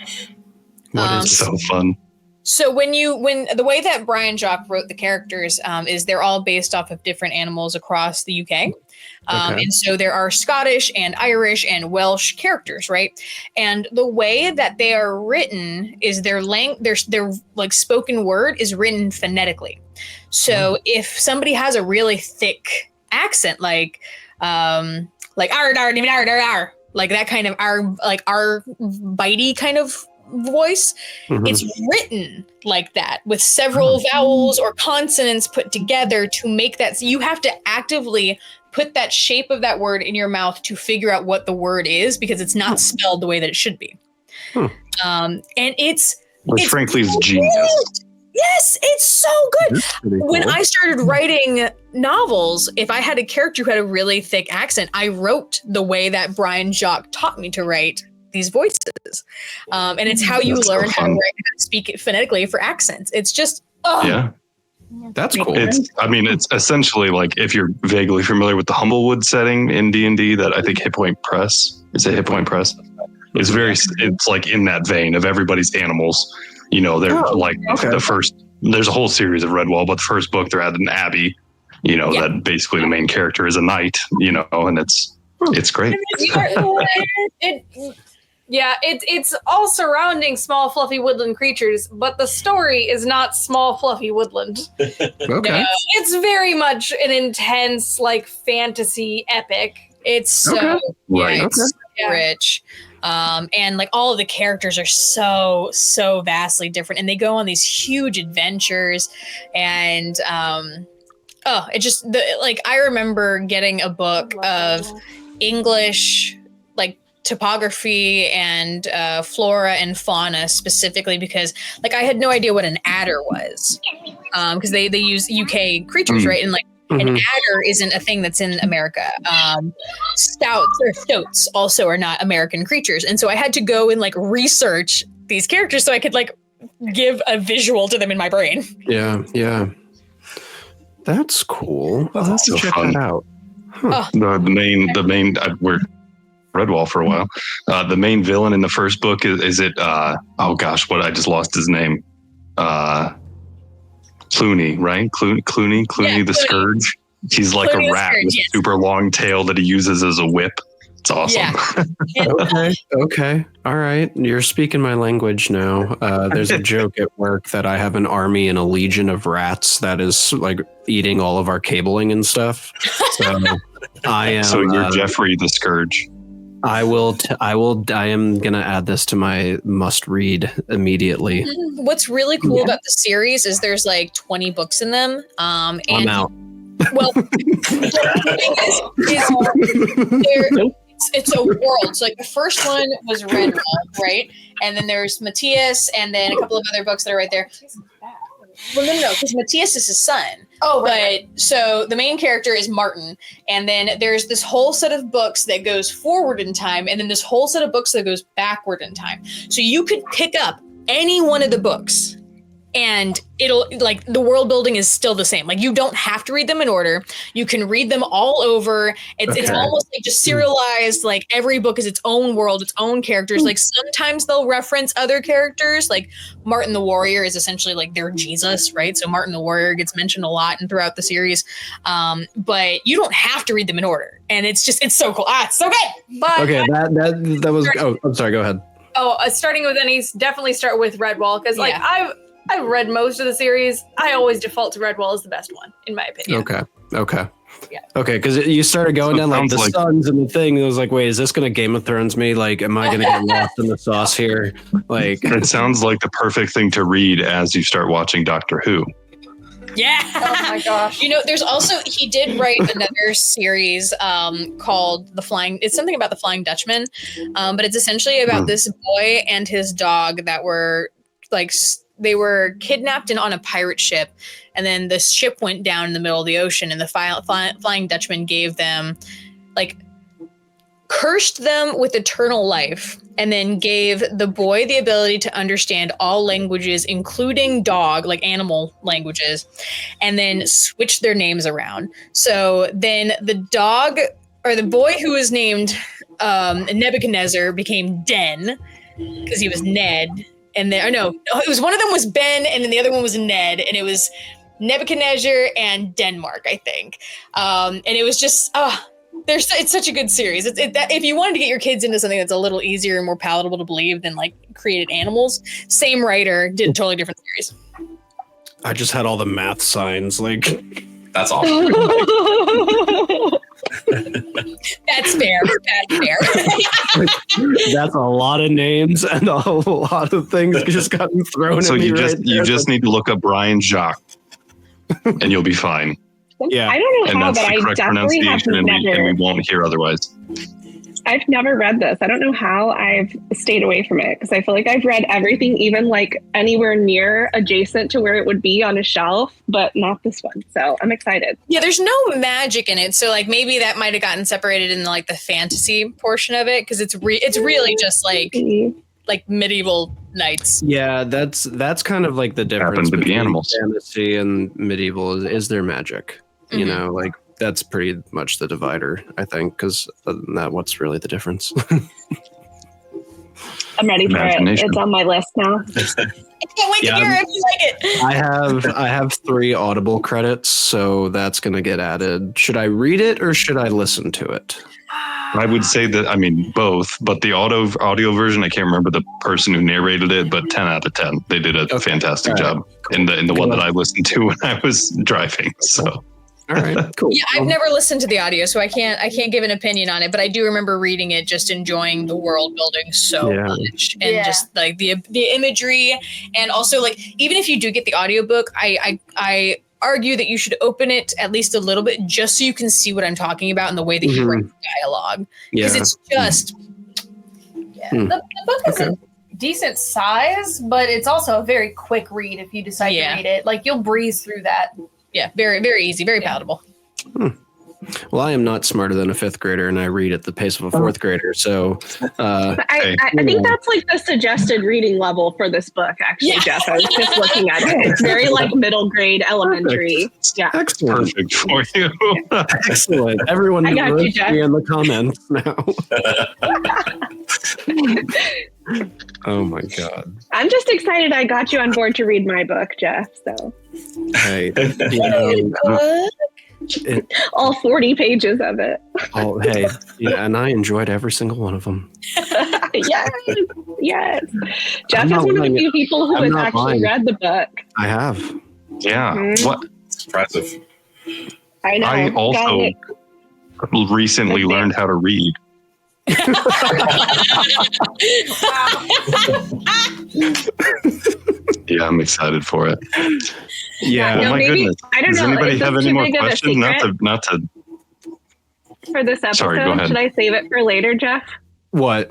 What is so fun. So when the way that Brian Jacques wrote the characters is they're all based off of different animals across the UK. And so there are Scottish and Irish and Welsh characters, right? And the way that they are written is their like spoken word is written phonetically. So if somebody has a really thick accent, like ar, like that kind of our bitey kind of voice, it's written like that with several vowels or consonants put together to make that. So you have to actively put that shape of that word in your mouth to figure out what the word is because it's not spelled the way that it should be. And it's frankly is genius. Yes, it's so good. When I started writing novels, if I had a character who had a really thick accent, I wrote the way that Brian Jacques taught me to write these voices. And it's how you learn how to write, how to speak it phonetically for accents. It's just, Yeah. That's cool. It's essentially like if you're vaguely familiar with the Humblewood setting in D&D that I think Hit Point Press, is it Hit Point Press? It's like in that vein of everybody's animals. They're the first, there's a whole series of Redwall, but the first book they're at an abbey, that basically the main character is a knight, and it's great. It's all surrounding small fluffy woodland creatures, but the story is not small fluffy woodland. Okay. It's very much an intense like fantasy epic. it's so rich. And like all of the characters are so vastly different, and they go on these huge adventures. And it just I remember getting a book of English topography and flora and fauna specifically because I had no idea what an adder was because they use UK creatures, right? And an adder isn't a thing that's in America. Stoats also are not American creatures. And so I had to go and research these characters so I could give a visual to them in my brain. Yeah. That's cool. I'll have to check that out. The main we're Redwall for a while. The main villain in the first book is it? Oh gosh, what I just lost his name. Clooney, right? Clooney, Yeah, the Clooney. Scourge. He's like Clooney a the rat Scourge, with yes. a super long tail that he uses as a whip. It's awesome. Yeah. Okay. All right. You're speaking my language now. There's a joke at work that I have an army and a legion of rats that is like eating all of our cabling and stuff. So I am. So you're Jeffrey the Scourge. I am gonna add this to my must read immediately. What's really cool about the series is there's like 20 books in them. And I'm out. Well, it's a world. So like the first one was Redwall, right? And then there's Matthias, and then a couple of other books that are right there. Well, no, because Matthias is his son. Oh, right. But so the main character is Martin, and then there's this whole set of books that goes forward in time, and then this whole set of books that goes backward in time. So you could pick up any one of the books, and it'll like the world building is still the same. Like you don't have to read them in order. You can read them all over. It's almost like just serialized. Like every book is its own world, its own characters. Like sometimes they'll reference other characters. Like Martin the Warrior is essentially like their Jesus, right? So Martin the Warrior gets mentioned a lot and throughout the series. But you don't have to read them in order. And it's so cool. It's so good. But Okay, that was. Oh, I'm sorry. Go ahead. Starting with any, definitely start with Redwall because like Yeah. I've read most of the series. I always default to Redwall as the best one, in my opinion. Okay. Yeah. Okay, because you started going So it down like sounds the like- Suns and the thing. It was like, wait, is this gonna Game of Thrones me? Like, am I gonna get lost in the sauce here? Like, It sounds like the perfect thing to read as you start watching Doctor Who. Yeah. Oh my gosh. You know, there's also, he did write another series called it's something about the Flying Dutchman. But it's essentially about this boy and his dog that were like, they were kidnapped and on a pirate ship. And then the ship went down in the middle of the ocean, and the Flying Dutchman gave them, like, cursed them with eternal life, and then gave the boy the ability to understand all languages, including dog, like animal languages, and then switched their names around. So then the dog, or the boy who was named Nebuchadnezzar, became Den because he was Ned. And then, it was one of them was Ben, and then the other one was Ned, and it was Nebuchadnezzar and Denmark, I think. And it was just, it's such a good series. If you wanted to get your kids into something that's a little easier and more palatable to believe than like created animals, same writer did a totally different series. I just had all the math signs. Like, That's awesome. That's fair. That's fair. that's a lot of names and a lot of things just gotten thrown So at me. you just need to look up Brian Jacques, and you'll be fine. Yeah. I don't know And how, that's but the I correct definitely have pronunciation, and we never. won't hear otherwise. I've never read this. I don't know how I've stayed away from it because I feel like I've read everything, even like anywhere near adjacent to where it would be on a shelf, but not this one. So I'm excited. Yeah, there's no magic in it, so like maybe that might have gotten separated in like the fantasy portion of it because it's really just like medieval knights. Yeah, that's kind of like the difference Happen to be between animals. fantasy and medieval is there magic. You Mhm. know, like that's pretty much the divider, I think, because other than that, what's really the difference? I'm ready for it. Imagination. It's on my list now. I can't wait Yeah, to hear if you like it. I have 3 Audible credits, so that's gonna get added. Should I read it or should I listen to it? I would say that, I mean, both, but the audio version, I can't remember the person who narrated it, but 10 out of 10. They did a fantastic job in the one that I listened to when I was driving. So All right, cool. Yeah, I've never listened to the audio, so I can't give an opinion on it. But I do remember reading it, just enjoying the world building so Yeah. much, and Yeah. just like the imagery, and also like even if you do get the audiobook, I argue that you should open it at least a little bit just so you can see what I'm talking about and the way that he writes dialogue, because Yeah. it's just The book is a decent size, but it's also a very quick read if you decide Yeah. to read it. Like you'll breeze through that. very very easy, very palatable. Well, I am not smarter than a 5th grader, and I read at the pace of a 4th grader. So, I think that's like the suggested reading level for this book, actually, Jeff. I was just looking at it. It's very like middle grade, elementary. Yeah. Excellent. Perfect for you. Excellent. Everyone I got you, roast Jeff. me in the comments now. Oh my God. I'm just excited I got you on board to read my book, Jeff. So Hey, you know, all 40 pages of it. hey, yeah, and I enjoyed every single one of them. Yes. Jeff is not one of the lying. few people who I'm has not actually lying. read the book. I have. Yeah. Mhm. What It's impressive. I know. I Got also it. recently learned how to read. Yeah, I'm excited for it. Yeah. No, Oh my maybe- goodness. I don't Does know. anybody Is this have any too more big of a questions? Not to. For this episode, Sorry, go ahead. should I save it for later, Jeff? What?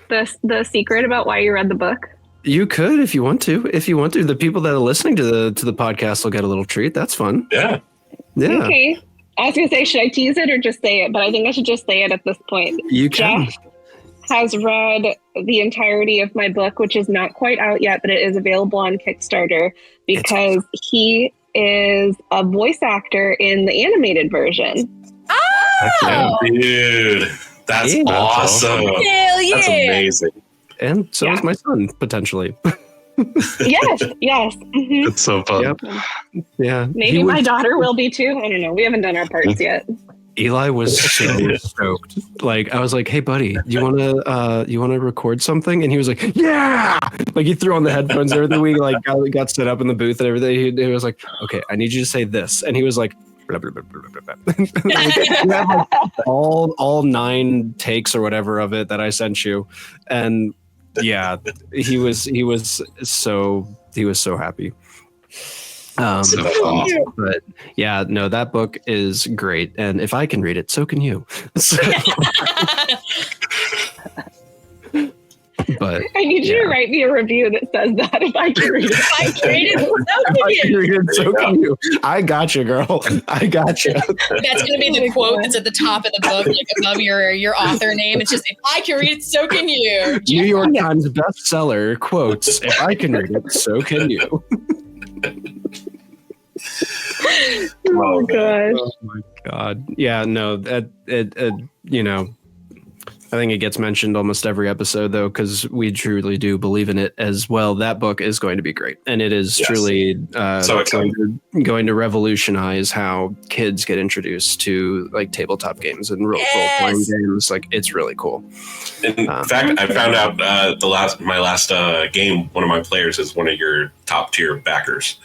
The secret about why you read the book? You could if you want to. If you want to, the people that are listening to the podcast will get a little treat. That's fun. Yeah. Yeah. Okay. I was gonna say, should I tease it or just say it? But I think I should just say it at this point. You can. Jeff has read the entirety of my book, which is not quite out yet, but it is available on Kickstarter because he is a voice actor in the animated version. Yeah. Dude, that's Yeah. awesome. Hell That's yeah! amazing. And so is Yeah. my son, potentially. Yes. Mhm. It's so fun. Yep. Yeah. Maybe He my was- daughter will be too. I don't know. We haven't done our parts yet. Eli was so stoked. Like I was like, "Hey, buddy, you wanna record something?" And he was like, "Yeah!" Like he threw on the headphones and everything. We like got set up in the booth and everything. He was like, "Okay, I need you to say this," and he was like, blah, blah, blah, blah, blah, blah. We had, like, all 9 takes or whatever of it that I sent you, and yeah, he was so happy. That's awesome. But yeah, no, that book is great, and if I can read it, so can you. So- but I need you Yeah. to write me a review that says that if I can read it. I created if I can read it, so can you. I got you, girl. I got you. That's gonna be the quote that's at the top of the book, like above your author name. It's just, if I can read it, so can you. New York Times bestseller quotes: "If I can read it, so can you." Oh gosh. Oh my god! Yeah, no, that you know, I think it gets mentioned almost every episode though, because we truly do believe in it as well. That book is going to be great, and it is Yes. truly So excited. going to revolutionize how kids get introduced to like tabletop games and role playing Yes. games. Like it's really cool. In fact, I found out my last game. One of my players is one of your top tier backers,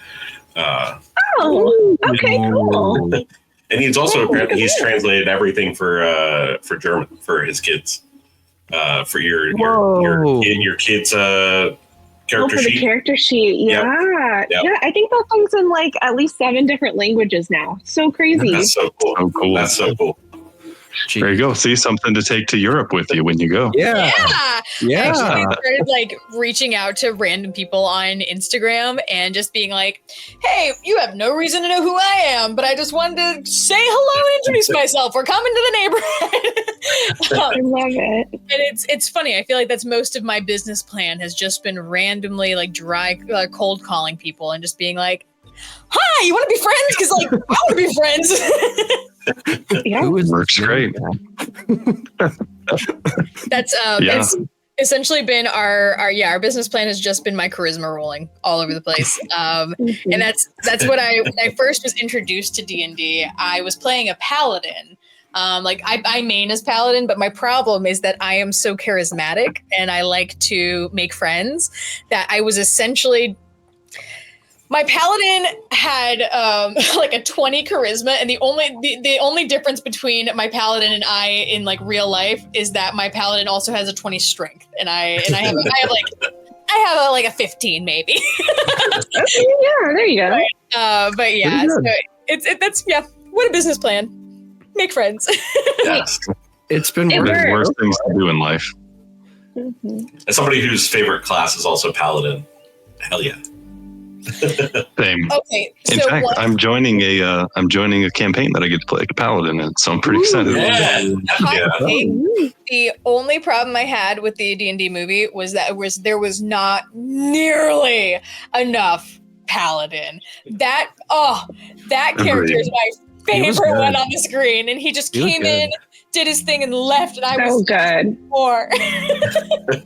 Oh, okay, cool. and he's also Oh, apparently he's translated everything for German for his kids, for your kids' Oh, character for the sheet. character sheet. Yeah. Yep. Yeah, I think that thing's in like at least 7 different languages now. So crazy. That's so cool. So cool. That's so cool. There you go. See something to take to Europe with you when you go. Yeah, I yeah. actually started like reaching out to random people on Instagram and just being like, "Hey, you have no reason to know who I am, but I just wanted to say hello and introduce myself. We're coming to the neighborhood." I love it. And it's funny. I feel like that's most of my business plan has just been randomly like cold calling people and just being like, "Hi, you want to be friends? Because like I want to be friends." Yeah. Who is Works great. That's it's essentially been our business plan has just been my charisma rolling all over the place. Mhm. And that's what when I first was introduced to D&D, I was playing a paladin. Like I main as paladin, but my problem is that I am so charismatic and I like to make friends that I was essentially my paladin had like a 20 charisma, and the only difference between my paladin and I in like real life is that my paladin also has a 20 strength, and I have like a 15 maybe. Yeah, there you go. But yeah, so that's what a business plan. Make friends. Yes. It's been It working. There's works. worse things to do in life. Mhm. As somebody whose favorite class is also paladin, hell yeah. Same. Okay, In so fact, I'm joining a campaign that I get to play a paladin in, so I'm pretty excited. hot take, the only problem I had with the D&D movie was that there was not nearly enough paladin. That character is my He was favorite one good. on the screen, and he just He was came good. in, did his thing, and left, and I So was good. more.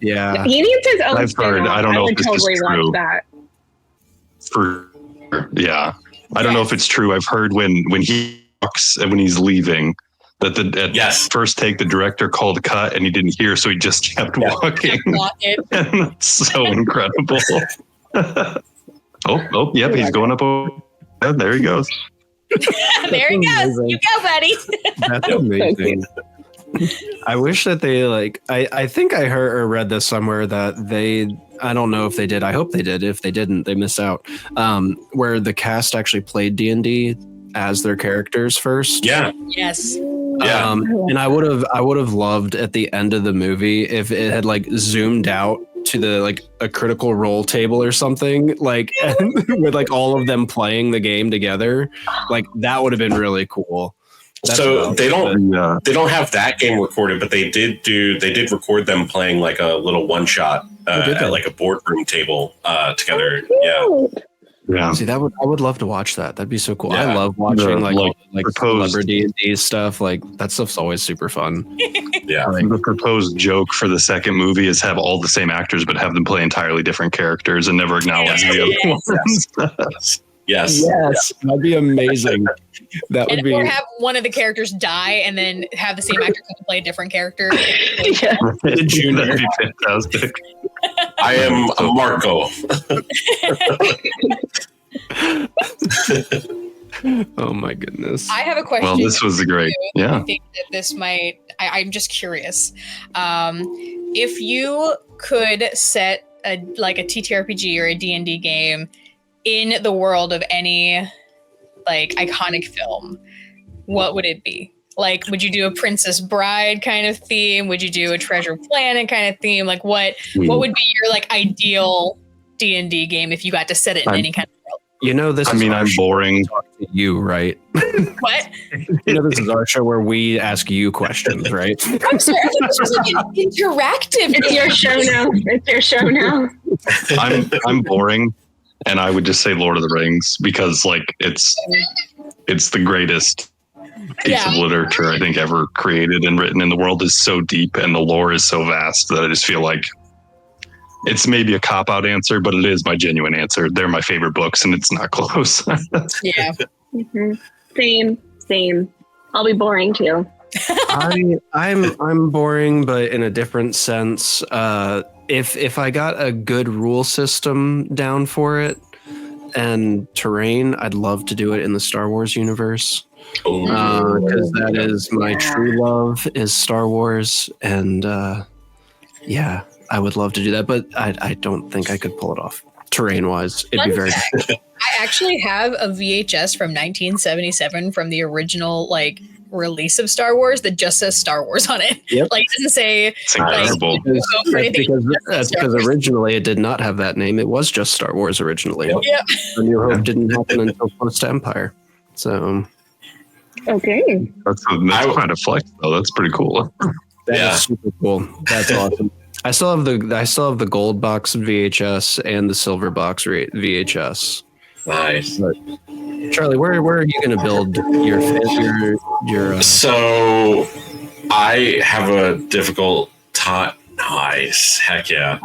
Yeah. He needs his own I've heard. spin-off. I don't know would if this totally is watch true. that. I don't know if it's true. I've heard when he walks and when he's leaving that at first take the director called cut and he didn't hear, so he just kept walking. And that's so incredible. Yep, he's going up over. Yeah, there he goes. There he goes. Amazing. You go, buddy. That's amazing. I wish that they I think I heard or read this somewhere that I don't know if they did. I hope they did. If they didn't, they missed out. Where the cast actually played D&D as their characters first. Yeah. Yes. Yeah. And I would have loved at the end of the movie if it had like zoomed out to the a critical role table or something with like all of them playing the game together. Like that would have been really cool. So they don't have that game recorded, but they did record them playing like a little one shot at like a boardroom table together. Yeah. See, I would love to watch that. That'd be so cool. Yeah. I love watching proposed celebrity D&D stuff. Like that stuff's always super fun. Yeah. The proposed joke for the second movie is have all the same actors, but have them play entirely different characters and never acknowledge the other ones. Yes. That'd be amazing. That would be. Or have one of the characters die and then have the same actor come play a different character. Yeah. June, that'd be fantastic. I am a Marco. Oh my goodness. I have a question. Well, this was great. Yeah. I think that this might. I'm just curious. If you could set a TTRPG or a D&D game in the world of any iconic film, what would it be? Like, would you do a Princess Bride kind of theme? Would you do a Treasure Planet kind of theme? Like, what would be your ideal D&D game if you got to set it in any kind of world? You know this. I'm boring. Talk to you, right? What? This is our show where we ask you questions, right? I'm sorry. I thought this was like an interactive. It's your show now. It's your show now. I'm boring, and I would just say Lord of the Rings because it's the greatest piece of literature I think ever created and written, and the world is so deep and the lore is so vast that I just feel like it's maybe a cop-out answer, but it is my genuine answer. They're my favorite books, and it's not close. Yeah. Mm-hmm. Same. I'll be boring too. I'm boring, but in a different sense. If I got a good rule system down for it and terrain, I'd love to do it in the Star Wars universe. Because that is my true love is Star Wars, and I would love to do that, but I don't think I could pull it off terrain wise. It'd be very difficult. I actually have a VHS from 1977 from the original release of Star Wars that just says Star Wars on it. Yep. It doesn't say It's incredible. That's because originally it did not have that name. It was just Star Wars originally. Yeah. The New Hope didn't happen until close to Empire. So Okay. That's quite a flex, though. That's pretty cool. that's super cool. That's awesome. I still have the gold box VHS and the silver box VHS. Nice. But, Charlie, where are you going to build your So I have a difficult time. Nice. Heck yeah.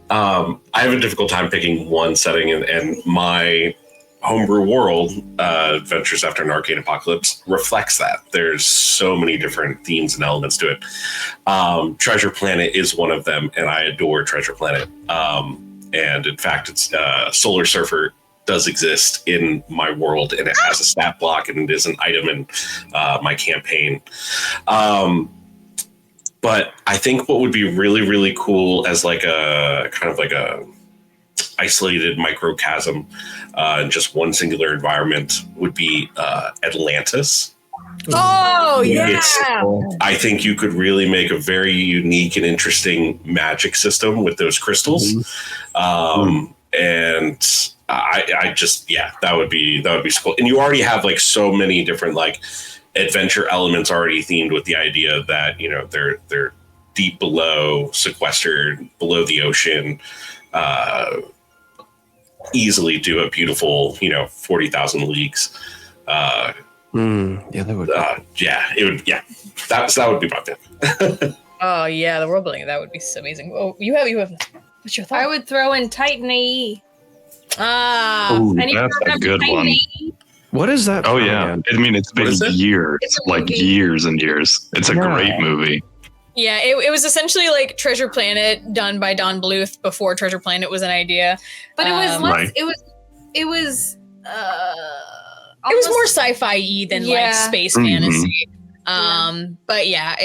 I have a difficult time picking one setting, and my homebrew world, Adventures After an Arcane Apocalypse, reflects that. There's so many different themes and elements to it. Treasure Planet is one of them, and I adore Treasure Planet. And in fact, it's Solar Surfer does exist in my world, and it has a stat block, and it is an item in my campaign. But I think what would be really, really cool as a kind of a isolated microcosm in just one singular environment would be Atlantis. Oh, yeah. I think you could really make a very unique and interesting magic system with those crystals. And I just that would be so cool. And you already have like so many different like adventure elements already themed with the idea that they're deep below, sequestered below the ocean. Easily do a beautiful 40,000 leagues. Yeah, that would. It would. Yeah, that would be my thing. Oh yeah, the world building, that would be so amazing. Oh, you have. What's your thought? I would throw in Titan AE. Ooh, that's a good one. What is that? Oh from yeah, again? I mean it's been years, It's a like movie. years and years. It's a great movie. Yeah, it was essentially like Treasure Planet done by Don Bluth before Treasure Planet was an idea. But it was less, Right. it was It was more sci-fi-y than like space fantasy. But yeah,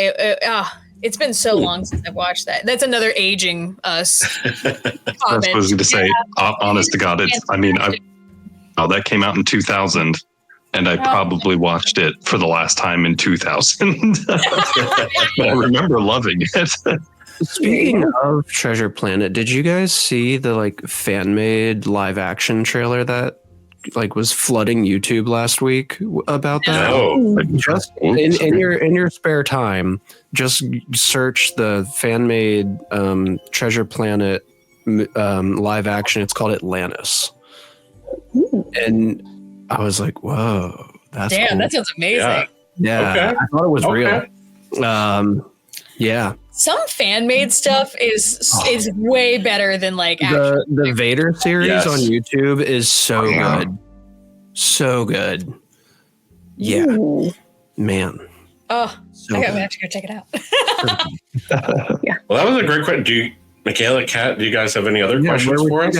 it's been so long since I've watched that. That's another aging us. I was supposed to say, honest to God, that came out in 2000, and I probably watched it for the last time in 2000. But I remember loving it. Speaking of Treasure Planet, did you guys see the like fan made live action trailer that like was flooding YouTube last week about that? No. Just in your spare time, just search the fan made Treasure Planet live action. It's called Atlantis, and I was like, "Whoa, that's Damn, cool." that sounds amazing. Yeah, Okay. I thought it was Okay. real. Yeah, Some fan-made stuff is way better than like actual. the Vader series Yes. on YouTube is so Yeah. good, so good. Yeah, Ooh. man. Oh, So I good. gotta go check it out. Well, that was a great question. Mikaela, Kat, do you guys have any other questions for us?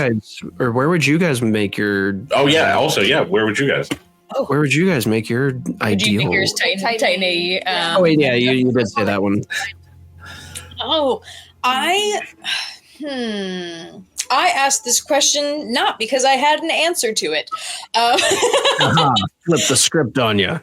Where would you guys make your? Oh yeah. Also, where would you guys? Where would you guys make your Would you ideal? think yours Titan AE? Oh wait, yeah, you did say that one. I asked this question not because I had an answer to it. Flip the script on you.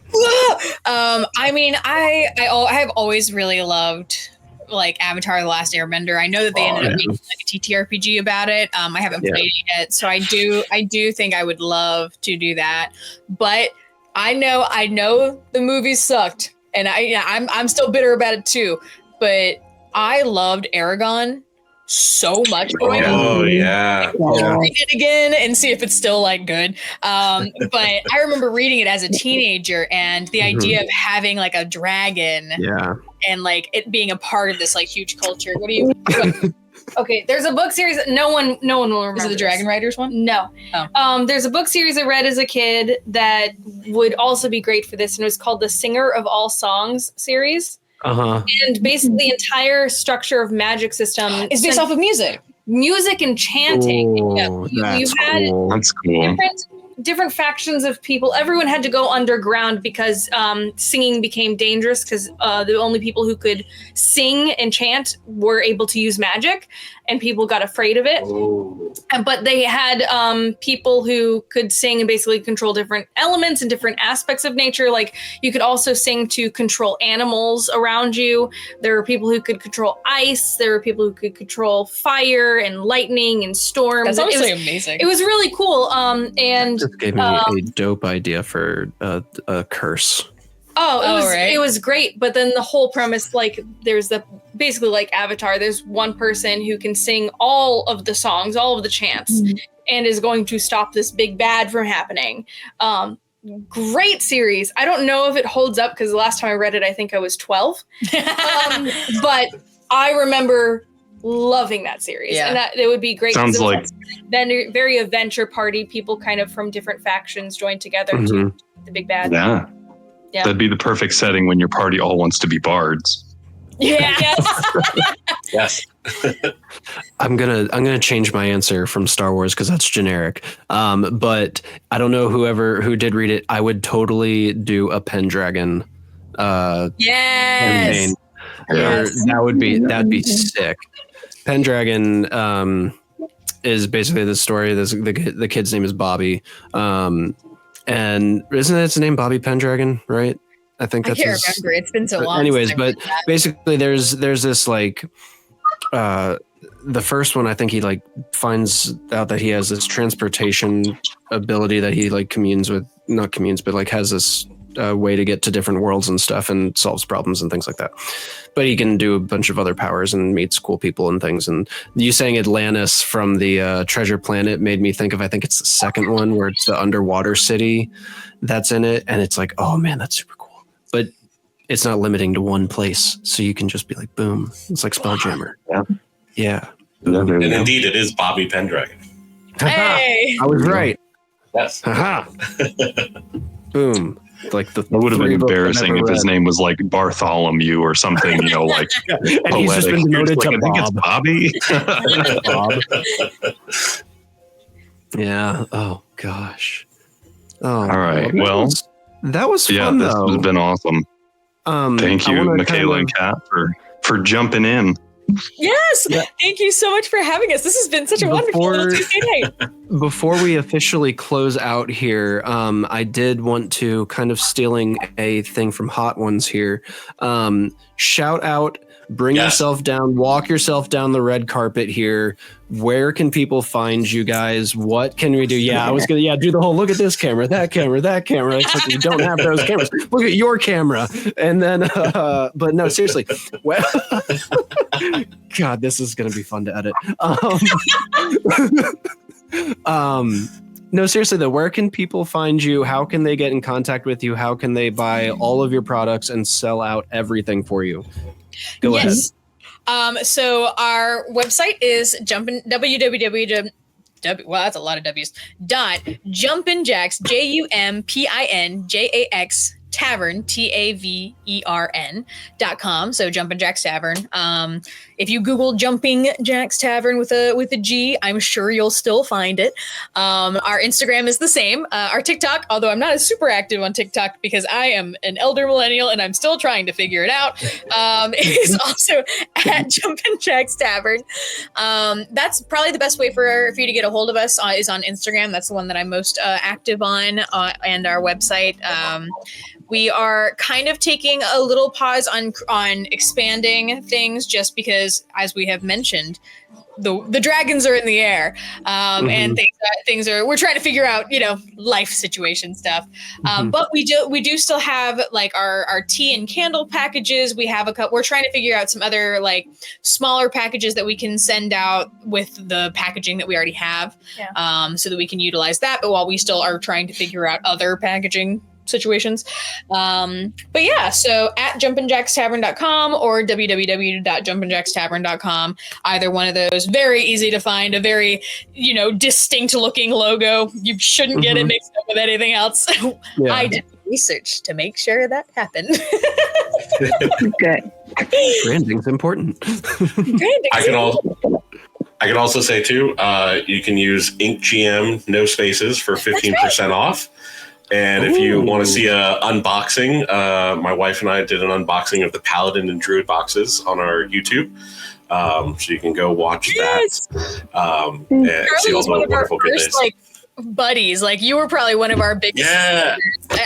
I mean, I have always really loved like Avatar: The Last Airbender. I know that they ended up making like a TTRPG about it. I haven't played it yet, so I do think I would love to do that. But I know the movies sucked, and I'm still bitter about it too. But I loved Aragon so much growing up. Oh yeah. Read it again and see if it's still like good. But I remember reading it as a teenager, and the idea of having like a dragon and like it being a part of this like huge culture. What do you? Okay, there's a book series that no one will remember. Is it the Dragon Riders one? No. Oh. There's a book series I read as a kid that would also be great for this, and it was called the Singer of All Songs series. And basically the entire structure of magic system It's based off of music. Music and chanting. Oh, You that's had cool. That's cool. different factions of people. Everyone had to go underground because singing became dangerous because the only people who could sing and chant were able to use magic, and people got afraid of it. But they had people who could sing and basically control different elements and different aspects of nature. Like you could also sing to control animals around you. There were people who could control ice. There were people who could control fire and lightning and storms. That's It was- honestly amazing. It was really cool. And Just gave me a dope idea for a curse. It was great. But then the whole premise, like there's basically like Avatar, there's one person who can sing all of the songs, all of the chants, and is going to stop this big bad from happening. Great series. I don't know if it holds up because the last time I read it, I think I was 12. But I remember loving that series. Yeah. And that it would be great. 'cause Sounds it was like then very adventure party. People kind of from different factions joined together to Mhm. the big bad. yeah. Yeah. That'd be the perfect setting when your party all wants to be bards. Yeah. Yes. I'm gonna change my answer from Star Wars because that's generic. But I don't know who did read it. I would totally do a Pendragon. yes. Campaign. That'd be sick. Pendragon is basically the story. The kid's name is Bobby. And isn't his name Bobby Pendragon, right? I think I that's can't his, remember. It's been so long. anyways, since I but read that. basically there's this like the first one, I think he like finds out that he has this transportation ability that he like not communes, but like has this way to get to different worlds and stuff and solves problems and things like that. But he can do a bunch of other powers and meets cool people and things. And you saying Atlantis from the Treasure Planet made me think of, I think it's the second one where it's the underwater city that's in it. And it's like, oh man, that's super cool. But it's not limiting to one place. So you can just be like, boom. It's like Spelljammer. Yeah. And indeed, it is Bobby Pendragon. Hey! I was right. Yes. Haha. Boom. Like it would have been embarrassing if his name was like Bartholomew or something, you know, like and poetic. He's just been demoted to Bob. I think it's Bobby. Bob. Yeah. Oh gosh. Oh. All right. Well, that was fun. This has been awesome. Thank you, Mikaela and Kat, for jumping in. Yes. Yeah. Thank you so much for having us. This has been such a wonderful little Tuesday night. Before we officially close out here, I did want to, kind of stealing a thing from Hot Ones here, shout out, bring yourself down, walk yourself down the red carpet here. Where can people find you guys? What can we do? Yeah, I was going to do the whole look at this camera, that camera, that camera. It's like we don't have those cameras. Look at your camera. And then, but no, seriously. Well, God, this is going to be fun to edit. No, seriously though, where can people find you? How can they get in contact with you? How can they buy all of your products and sell out everything for you? Go ahead. So our website is www. Well, that's a lot of W's. Jumpin Jax, JUMPINJAX Tavern, TAVERN.com. So Jumpin Jax Tavern. If you Google Jumping Jax Tavern with a G, I'm sure you'll still find it. Our Instagram is the same. Our TikTok, although I'm not super active on TikTok because I am an elder millennial and I'm still trying to figure it out, is also at Jumpin Jax Tavern. That's probably the best way for you to get a hold of us is on Instagram. That's the one that I'm most active on, and our website. We are kind of taking a little pause on expanding things just because, as we have mentioned, the dragons are in the air, and things are. We're trying to figure out, life situation stuff. But we do still have like our tea and candle packages. We have we're trying to figure out some other like smaller packages that we can send out with the packaging that we already have, so that we can utilize that. But while we still are trying to figure out other packaging situations. But yeah, so at jumpinjaxtavern.com or www.jumpinjaxtavern.com, either one of those. Very easy to find, a very, distinct looking logo. You shouldn't get it mixed up with anything else. Yeah. I did research to make sure that happened. Good. Branding's important. I can also say too, you can use InkGM, no spaces, for 15% off. And if you want to see an unboxing, my wife and I did an unboxing of the Paladin and Druid boxes on our YouTube. So you can go watch that. And see all the wonderful goodness. Buddies, like you were probably one of our biggest supporters.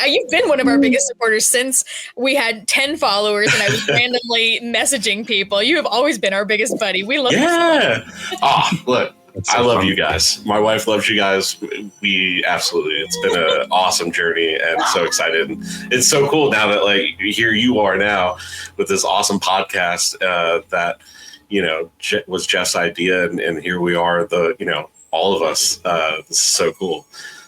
You've been one of our biggest supporters since we had 10 followers and I was randomly messaging people. You have always been our biggest buddy. We love you. Look. I love you guys. My wife loves you guys. It's been an awesome journey and so excited. It's so cool now that here you are now with this awesome podcast that, was Jeff's idea. And here we are, all of us. This is so cool.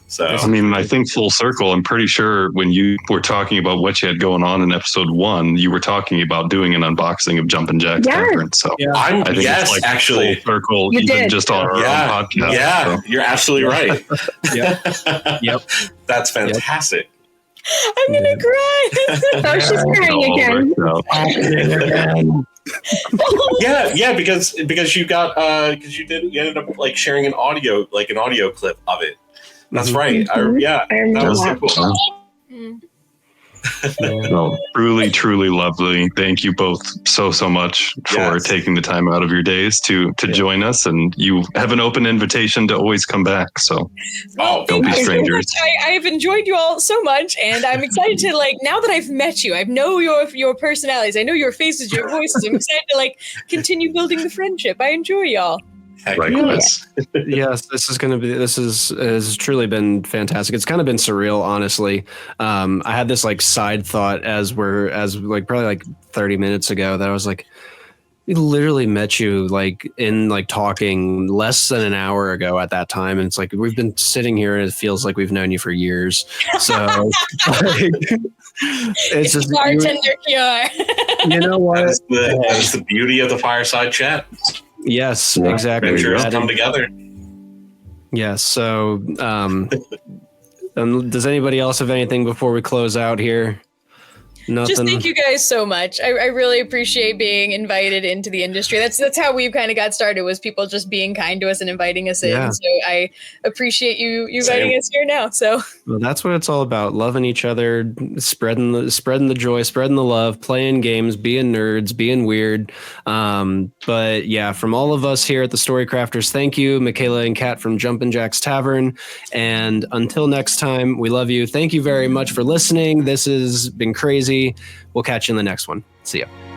So, I think full circle, I'm pretty sure when you were talking about what you had going on in episode 1, you were talking about doing an unboxing of Jumpin Jax Tavern. So I think it's like actually full circle, even just on our own podcast. Yeah, so. You're absolutely right. Yep. That's fantastic. I'm going to cry. Oh, she's crying again. Because you got you ended up sharing an audio clip of it. That's right. That was so cool. Well, truly lovely. Thank you both so much for taking the time out of your days to join us. And you have an open invitation to always come back. So don't be strangers. I've enjoyed you all so much, and I'm excited to now that I've met you, I know your personalities, I know your faces, your voices. I'm excited to continue building the friendship. I enjoy y'all. Likewise. Yes, this has truly been fantastic. It's kind of been surreal, honestly. I had this side thought as probably 30 minutes ago that I was like, we literally met you in talking less than an hour ago at that time, and it's we've been sitting here and it feels like we've known you for years. So it's just bartender cure. You know what? That's the beauty of the fireside chat. Yes, exactly. Adventures come together. Yes. So, does anybody else have anything before we close out here? Nothing. Just thank you guys so much. I really appreciate being invited into the industry. That's how we kind of got started, was people just being kind to us and inviting us in. So I appreciate you inviting us here now. So that's what it's all about: loving each other, spreading the joy, spreading the love, playing games, being nerds, being weird. But yeah, from all of us here at the Story Crafters, thank you, Mikaela and Kat from Jumpin Jax Tavern. And until next time, we love you. Thank you very much for listening. This has been crazy. We'll catch you in the next one. See ya.